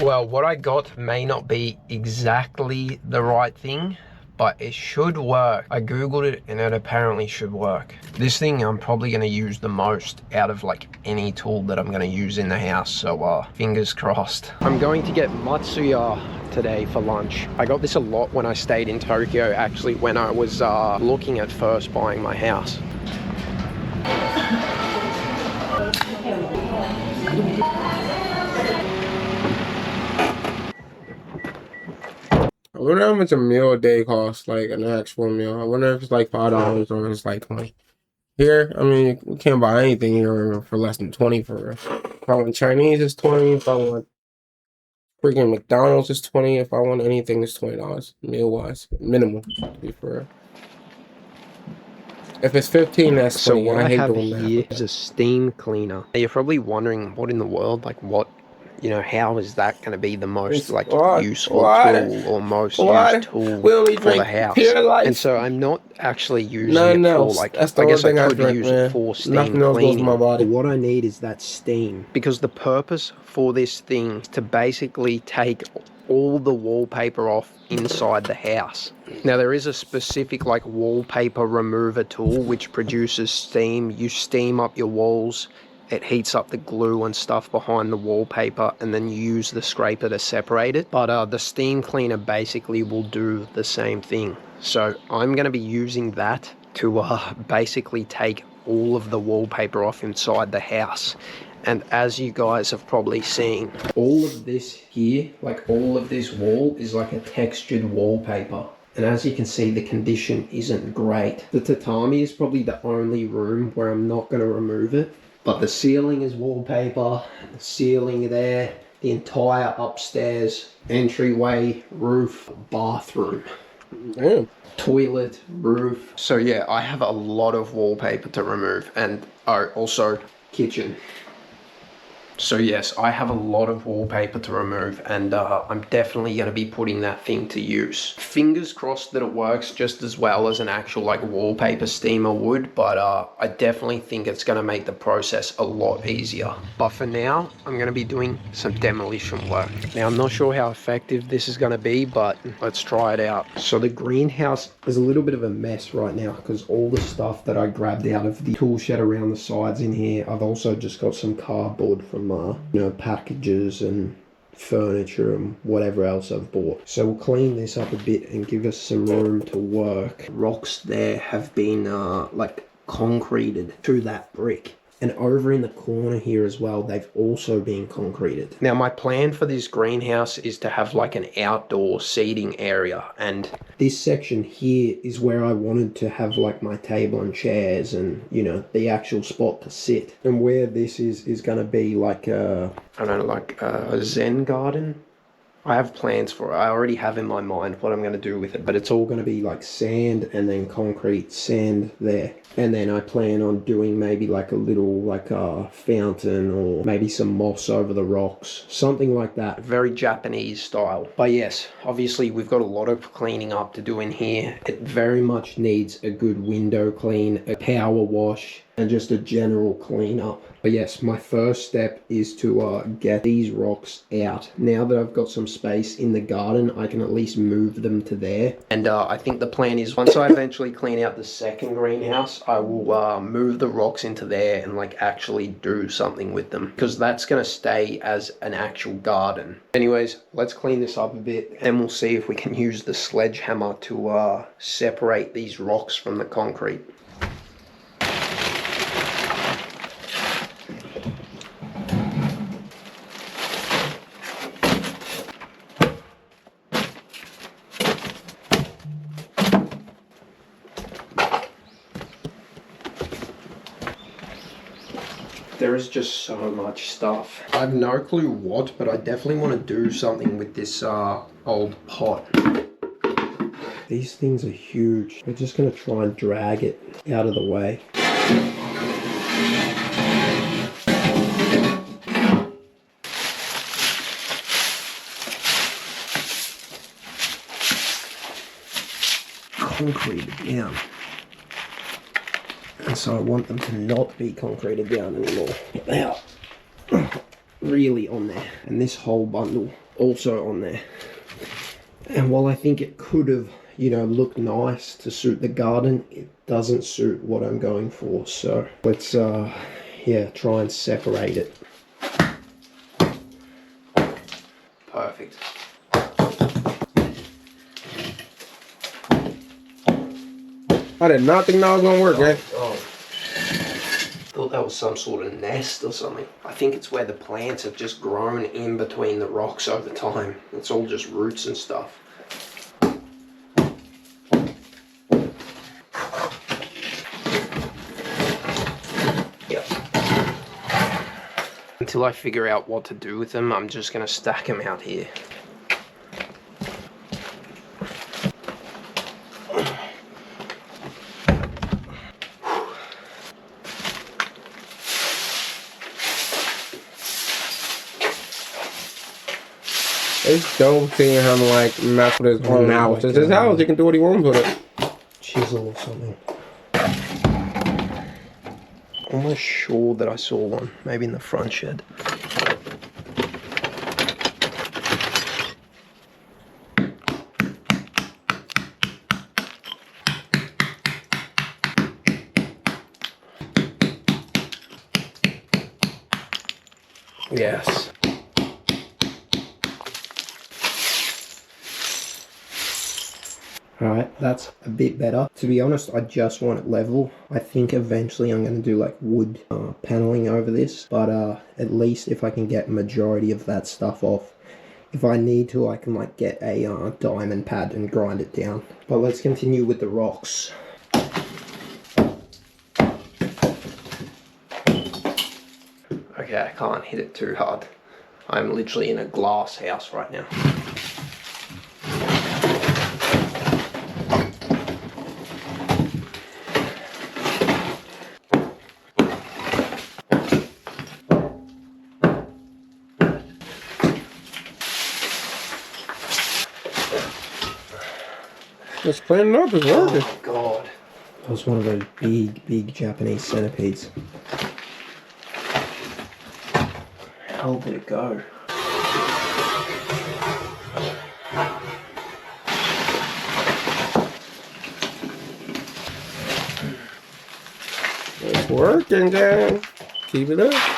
Well, what I got may not be exactly the right thing, but it should work. I googled it and it apparently should work. This thing I'm probably gonna use the most out of like any tool that I'm gonna use in the house, so fingers crossed. I'm going to get Matsuya today for lunch. I got this a lot when I stayed in Tokyo, actually, when I was looking at first buying my house. I wonder how much a meal a day costs, like an actual meal. I wonder if it's like $5 or it's like 20. Here, I mean, we can't buy anything here for less than 20 for real. If I want Chinese, it's 20. If I want freaking McDonald's, it's 20. If I want anything, it's $20 meal wise, minimum. To be for real. If it's 15, that's 20. So what I hate have doing here that. is a steam cleaner. You're probably wondering what in the world, like what, you know, how is that going to be the most like useful tool or most used tool for the house? And so I'm not actually using it for like, I guess I could use it for steam cleaning. But what I need is that steam, because the purpose for this thing is to basically take all the wallpaper off inside the house. Now there is a specific like wallpaper remover tool which produces steam. You steam up your walls, it heats up the glue and stuff behind the wallpaper, and then you use the scraper to separate it. But the steam cleaner basically will do the same thing. So I'm going to be using that to basically take all of the wallpaper off inside the house. And as you guys have probably seen, all of this here, like all of this wall is like a textured wallpaper. And as you can see, the condition isn't great. The tatami is probably the only room where I'm not going to remove it. But the ceiling is wallpaper, the ceiling there, the entire upstairs, entryway, roof, bathroom. Damn. Toilet, roof. So yeah, I have a lot of wallpaper to remove, and also kitchen. So yes, I have a lot of wallpaper to remove, and I'm definitely going to be putting that thing to use. Fingers crossed that it works just as well as an actual like wallpaper steamer would, but I definitely think it's going to make the process a lot easier. But for now, I'm going to be doing some demolition work. Now, I'm not sure how effective this is going to be, but let's try it out. So the greenhouse is a little bit of a mess right now because all the stuff that I grabbed out of the tool shed around the sides in here, I've also just got some cardboard from packages and furniture and whatever else I've bought. So we'll clean this up a bit and give us some room to work. Rocks there have been like concreted to that brick. And over in the corner here as well, they've also been concreted. Now my plan for this greenhouse is to have like an outdoor seating area. And this section here is where I wanted to have like my table and chairs and, you know, the actual spot to sit. And where this is going to be like a, I don't know, like a Zen garden. I have plans for it. I already have in my mind what I'm going to do with it, but it's all going to be like sand and then concrete, sand there. And then I plan on doing maybe like a little like a fountain or maybe some moss over the rocks, something like that. Very Japanese style. But yes, obviously we've got a lot of cleaning up to do in here. It very much needs a good window clean, a power wash, and just a general cleanup. But yes, my first step is to get these rocks out. Now that I've got some space in the garden, I can at least move them to there. And I think the plan is once I eventually clean out the second greenhouse, I will move the rocks into there and like actually do something with them, because that's going to stay as an actual garden. Anyways, let's clean this up a bit and we'll see if we can use the sledgehammer to separate these rocks from the concrete. There is just so much stuff. I have no clue what, but I definitely want to do something with this old pot. These things are huge. We're just going to try and drag it out of the way. Concrete down. And so I want them to not be concreted down anymore. They are really on there. And this whole bundle also on there. And while I think it could have, you know, looked nice to suit the garden, it doesn't suit what I'm going for. So let's, yeah, try and separate it. Perfect. I did not think that was gonna work, eh? Thought that was some sort of nest or something. I think it's where the plants have just grown in between the rocks over time. It's all just roots and stuff. Yep. Until I figure out what to do with them, I'm just gonna stack them out here. It's dope seeing him like mess with his own house. It's his house. He can do what he wants with it. Chisel or something. Almost sure that I saw one. Maybe in the front shed. Yes. Alright, that's a bit better. To be honest, I just want it level. I think eventually I'm going to do like wood paneling over this, but at least if I can get majority of that stuff off, if I need to, I can like get a diamond pad and grind it down. But let's continue with the rocks. Okay, I can't hit it too hard. I'm literally in a glass house right now. It's cleaning up, it's working. Oh god. That was one of those big Japanese centipedes. How did it go? It's working, guys. Keep it up.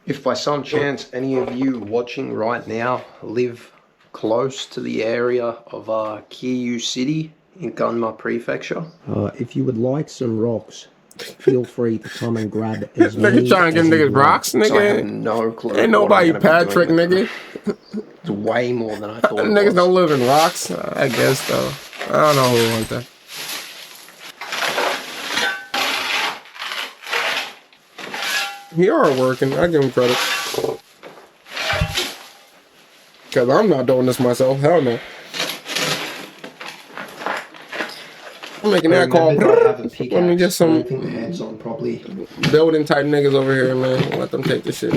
If by some chance any of you watching right now live close to the area of Kiryu City in Gunma Prefecture. If you would like some rocks, feel free to come and grab as many Nigga trying to as give you niggas want. rocks, So I have nigga. no clue. Ain't what I'm nobody gonna be Patrick, doing with nigga. them. It's way more than I thought it Niggas was. don't live in rocks. I guess though. I don't know who wants that. He are working. I give him credit. Cause I'm not doing this myself. Hell no. I'm making that call. Let me get some building type niggas over here, man. Let them take this shit.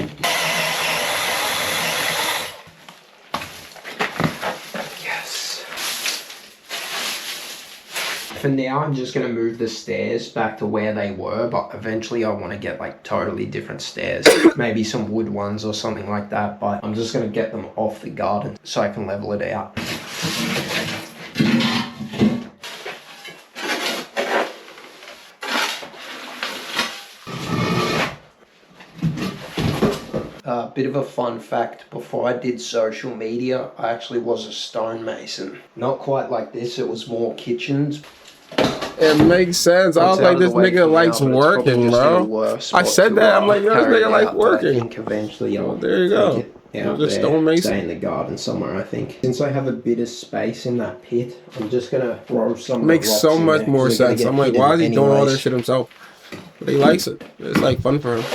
Yes. For now, I'm just gonna move the stairs back to where they were, but eventually I want to get like totally different stairs. Maybe some wood ones or something like that, but I'm just gonna get them off the garden so I can level it out. Bit of a fun fact, before I did social media, I actually was a stonemason. Not quite like this, it was more kitchens. It makes sense. I was like, this nigga likes working, bro. I said that. I'm like, yo, this nigga likes working. I think eventually I'll there you go. Just stay in the garden somewhere, I think. Since I have a bit of space in that pit, I'm just gonna throw some. Makes so much more sense. I'm like, why is he doing all this shit himself? But he likes it. It's like fun for him.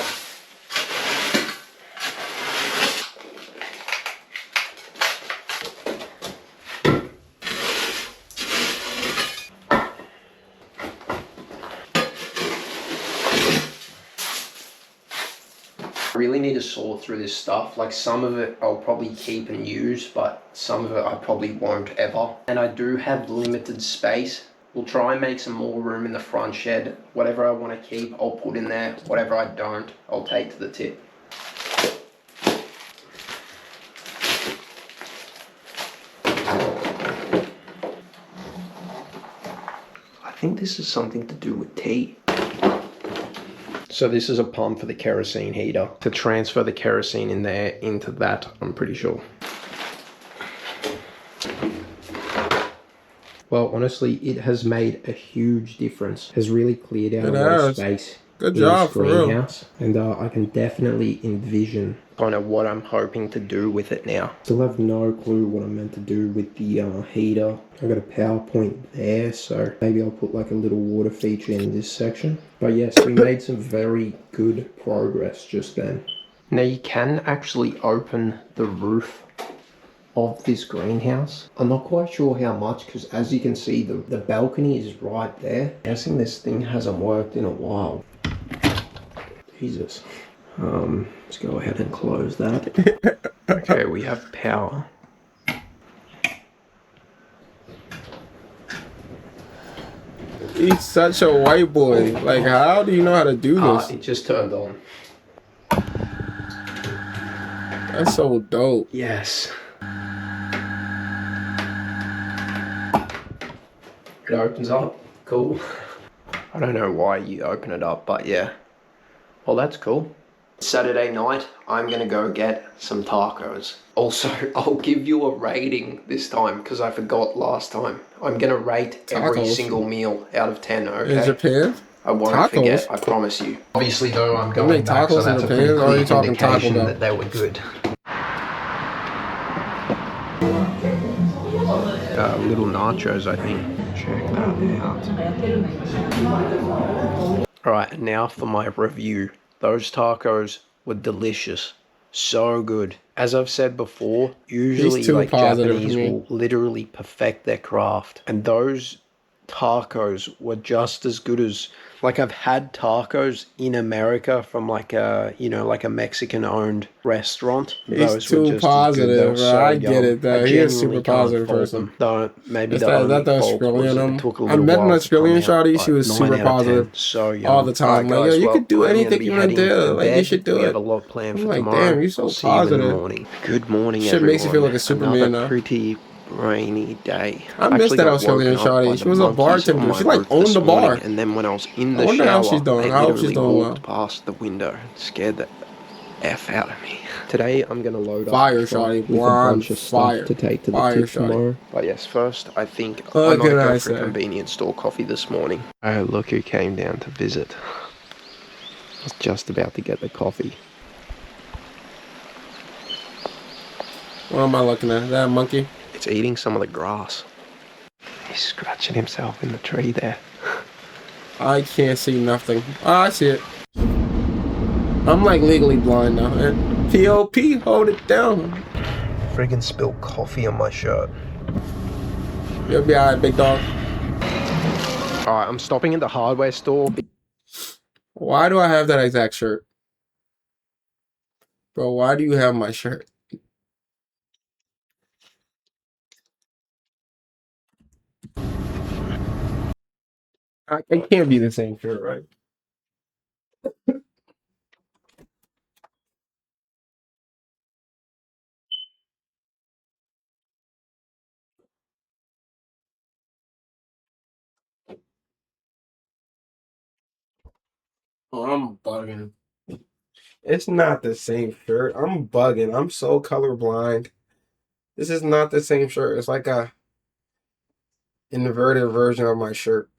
I really need to sort through this stuff. Like some of it I'll probably keep and use, but some of it I probably won't ever. And I do have limited space. We'll try and make some more room in the front shed. Whatever I want to keep, I'll put in there. Whatever I don't, I'll take to the tip. I think this is something to do with tea. So this is a pump for the kerosene heater. To transfer the kerosene in there into that, I'm pretty sure. Well, honestly, it has made a huge difference. Has really cleared out a lot of space. Good job, for real. And I can definitely envision kind of what I'm hoping to do with it now. Still have no clue what I'm meant to do with the heater. I've got a PowerPoint there, so maybe I'll put like a little water feature in this section. But yes, we made some very good progress just then. Now you can actually open the roof of this greenhouse. I'm not quite sure how much, because as you can see, the balcony is right there. I'm guessing this thing hasn't worked in a while. Jesus. Let's go ahead and close that. Okay, we have power. He's such a white boy. Like, how do you know how to do this? It just turned on. That's so dope. Yes. It opens up. Cool. I don't know why you open it up, but yeah. Well, that's cool. Saturday night, I'm gonna go get some tacos. Also, I'll give you a rating this time, because I forgot last time. I'm gonna rate every single meal out of 10, okay? In Japan? I won't forget, I promise you. Obviously though, I'm going back, so that's a pretty clear indication that they were good. Little nachos, I think. Check that out. Alright, now for my review. Those tacos were delicious. So good. As I've said before, usually like Japanese will literally perfect their craft. And those tacos were just as good as, like, I've had tacos in America from like a, you know, like a Mexican owned restaurant. He's too positive, bro. I get it though. He is super positive person. Maybe that Australian. I met an Australian shawty. She was super positive all the time. Like, yo, you could do anything you want to do. Like, you should do it. We have a lot planned for tomorrow. Damn, you're so positive. Good morning, shit everyone. Makes you feel like a Superman now. Pretty rainy day. I missed that Australian shawty. She was a bartender. She like owned the bar. And then when I was in the shower, how she's doing. I hope she's doing well. Past the window, scared that F out of me. Today I'm gonna load Fire up the truck shotty, with boy, a I'm bunch of fire. stuff to take to the Fire tip shotty. tomorrow. But yes, first I think I What might can go I for a say? convenience store coffee this morning. Oh, look who came down to visit. I was just about to get the coffee. What am I looking at? Is that a monkey? It's eating some of the grass. He's scratching himself in the tree there. I can't see nothing. Oh, I see it. I'm like legally blind now. And POP, hold it down. Friggin' spilled coffee on my shirt. You'll be alright, big dog. Alright, I'm stopping at the hardware store. Why do I have that exact shirt? Bro, why do you have my shirt? It can't be the same shirt, right? Oh, I'm bugging. It's not the same shirt. I'm bugging. I'm so colorblind. This is not the same shirt. It's like a inverted version of my shirt.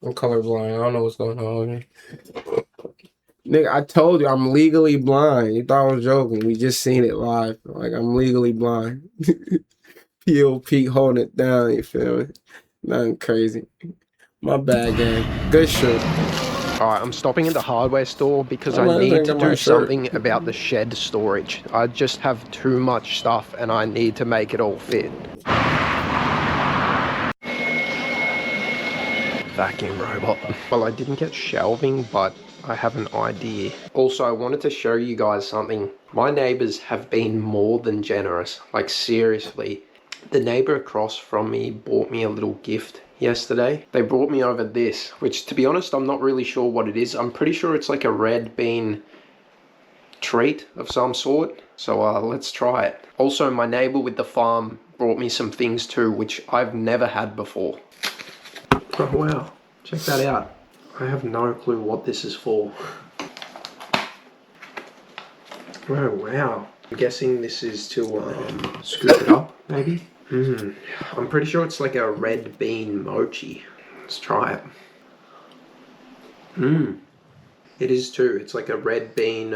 I'm colorblind. I don't know what's going on with me. Nigga, I told you I'm legally blind. You thought I was joking. We just seen it live. Like, I'm legally blind. POP holding it down, you feel me? Nothing crazy. My bad, gang. Good shirt. Alright, I'm stopping at the hardware store because I'm I not need to thinking my do shirt. something about the shed storage. I just have too much stuff and I need to make it all fit. Vacuum robot. Well, I didn't get shelving, but I have an idea. Also, I wanted to show you guys something. My neighbors have been more than generous. Like, seriously. The neighbor across from me bought me a little gift yesterday. They brought me over this, which, to be honest, I'm not really sure what it is. I'm pretty sure it's like a red bean treat of some sort. So let's try it. Also, my neighbor with the farm brought me some things too, which I've never had before. Oh wow, check that out. I have no clue what this is for. Oh wow. I'm guessing this is to scoop it up, maybe? I'm pretty sure it's like a red bean mochi. Let's try it. It is too. It's like a red bean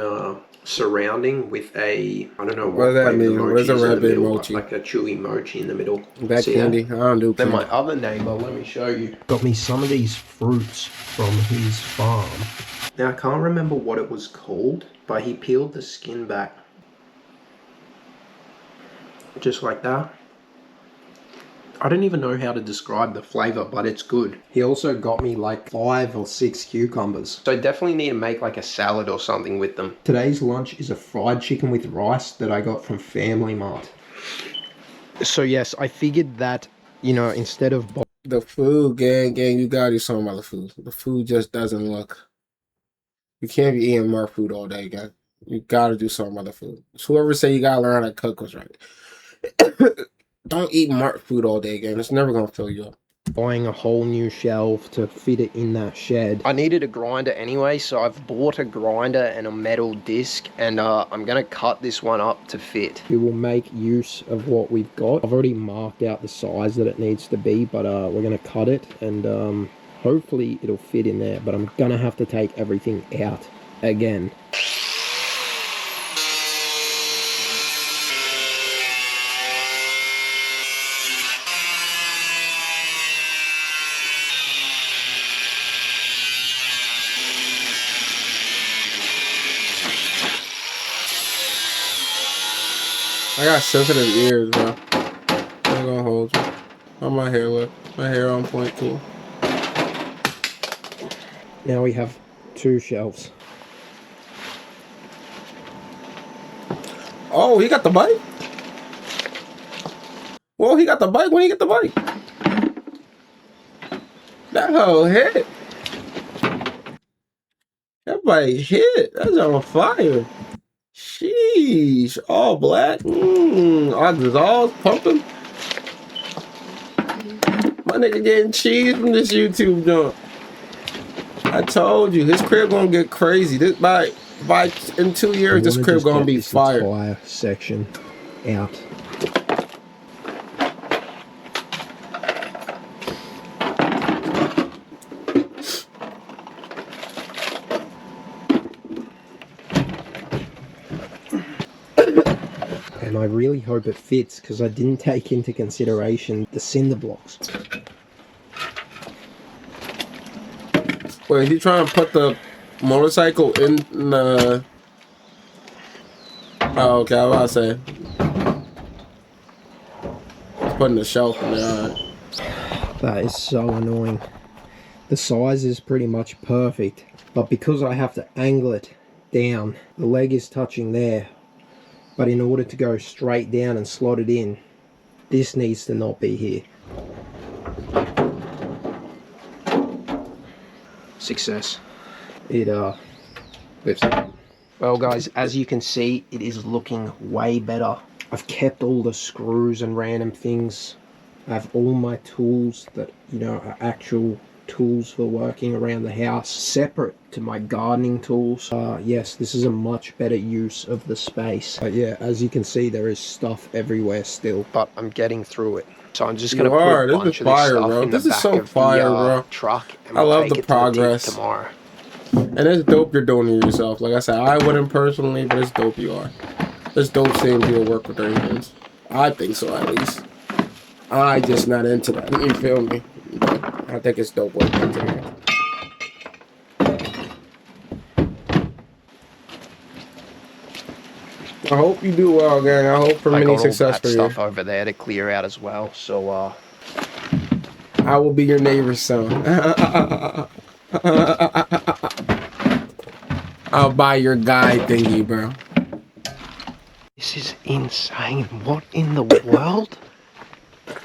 surrounding with a, I don't know What does that flavor the mean? mochi Where's a is in red the bean middle, mochi? like a chewy mochi in the middle. That See candy? that? I don't do Then candy. my other neighbor, let me show you, got me some of these fruits from his farm. Now I can't remember what it was called, but he peeled the skin back. Just like that. I don't even know how to describe the flavor, but it's good. He also got me like 5 or 6 cucumbers. So I definitely need to make like a salad or something with them. Today's lunch is a fried chicken with rice that I got from Family Mart. So yes, I figured that, you know, instead of... The food, gang, you gotta do something about the food. The food just doesn't look. You can't be eating more food all day, gang. You gotta do something about the food. So whoever say you gotta learn how to cook was right. Don't eat marked food all day, gang. It's never gonna fill you up. Buying a whole new shelf to fit it in that shed. I needed a grinder anyway, so I've bought a grinder and a metal disc, and I'm gonna cut this one up to fit. We will make use of what we've got. I've already marked out the size that it needs to be, but we're gonna cut it, and hopefully it'll fit in there, but I'm gonna have to take everything out again. I got sensitive ears, bro. I'm gonna hold you. How my hair look? My hair on point, cool. Now we have 2 shelves. Oh, he got the bike? Well, he got the bike when he get the bike. That hoe hit. That bike hit. That's on fire. Sheesh. All black. Exhaust pumping. My nigga getting cheese from this YouTube joint. I told you, his crib gonna get crazy. This bike. By in 2 years, this crib gonna be fire. Entire section out. And I really hope it fits because I didn't take into consideration the cinder blocks. Wait, is he trying to put the motorcycle in the... Oh, okay, I was about to say. He's putting the shelf in there, alright. That is so annoying. The size is pretty much perfect, but because I have to angle it down, the leg is touching there. But in order to go straight down and slot it in, this needs to not be here. Success. It lifts up. Well guys, as you can see, it is looking way better. I've kept all the screws and random things. I have all my tools that, you know, are actual tools for working around the house, separate to my gardening tools. Yes, this is a much better use of the space. But yeah, as you can see, there is stuff everywhere still. But I'm getting through it. So I'm just going to put a bunch of this stuff in the back of the truck. And I love the progress. Tomorrow. And it's dope you're doing it yourself. Like I said, I wouldn't personally, but it's dope you are. It's dope seeing people work with their hands. I think so, at least. I just not into that. You feel me? But I think it's dope working into that. I hope you do well, gang. I hope for many success for you. I got all that stuff over there to clear out as well. So, I will be your neighbor's son. I'll buy your guy thingy, bro. This is insane. What in the world?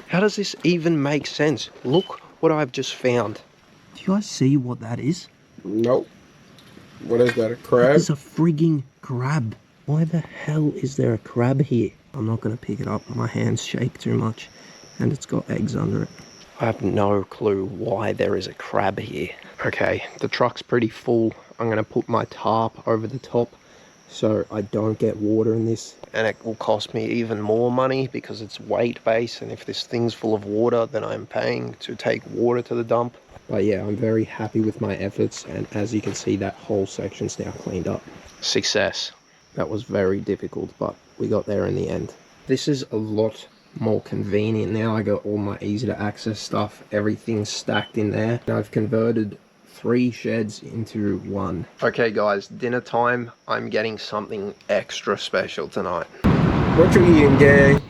How does this even make sense? Look what I've just found. Do you guys see what that is? Nope. What is that, a crab? It's a frigging crab. Why the hell is there a crab here? I'm not going to pick it up. My hands shake too much. And it's got eggs under it. I have no clue why there is a crab here. Okay, the truck's pretty full. I'm going to put my tarp over the top so I don't get water in this. And it will cost me even more money because it's weight-based. And if this thing's full of water, then I'm paying to take water to the dump. But yeah, I'm very happy with my efforts. And as you can see, that whole section's now cleaned up. Success. That was very difficult, but we got there in the end. This is a lot more convenient now. I got all my easy to access stuff. Everything's stacked in there. And I've converted 3 sheds into 1. Okay guys, dinner time. I'm getting something extra special tonight. What you eating, gang?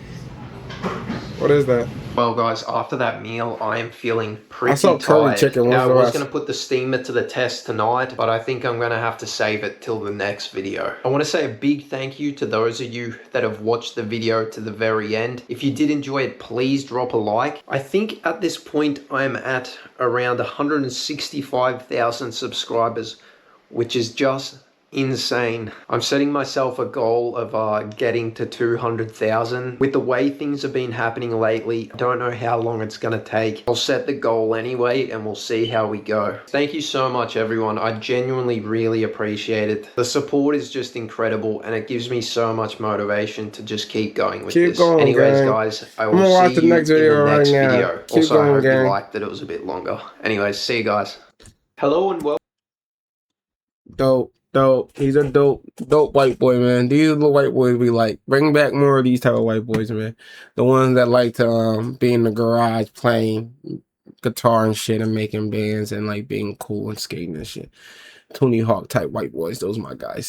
What is that? Well guys, after that meal, I am feeling pretty I saw curry tired. chicken. Now, I was going to put the steamer to the test tonight, but I think I'm going to have to save it till the next video. I want to say a big thank you to those of you that have watched the video to the very end. If you did enjoy it, please drop a like. I think at this point, I'm at around 165,000 subscribers, which is just insane. I'm setting myself a goal of getting to 200,000. With the way things have been happening lately, I don't know how long it's gonna take. I'll set the goal anyway and we'll see how we go. Thank you so much everyone. I genuinely really appreciate it. The support is just incredible and it gives me so much motivation to just keep going with this. Anyways guys, I will see you in the next video. Also, I hope you liked that it was a bit longer. Anyways, see you guys. Hello and welcome. Dope. He's a dope white boy, man. These are the white boys we like. Bring back more of these type of white boys, man. The ones that like to be in the garage playing guitar and shit and making bands and like being cool and skating and shit. Tony Hawk type white boys. Those are my guys.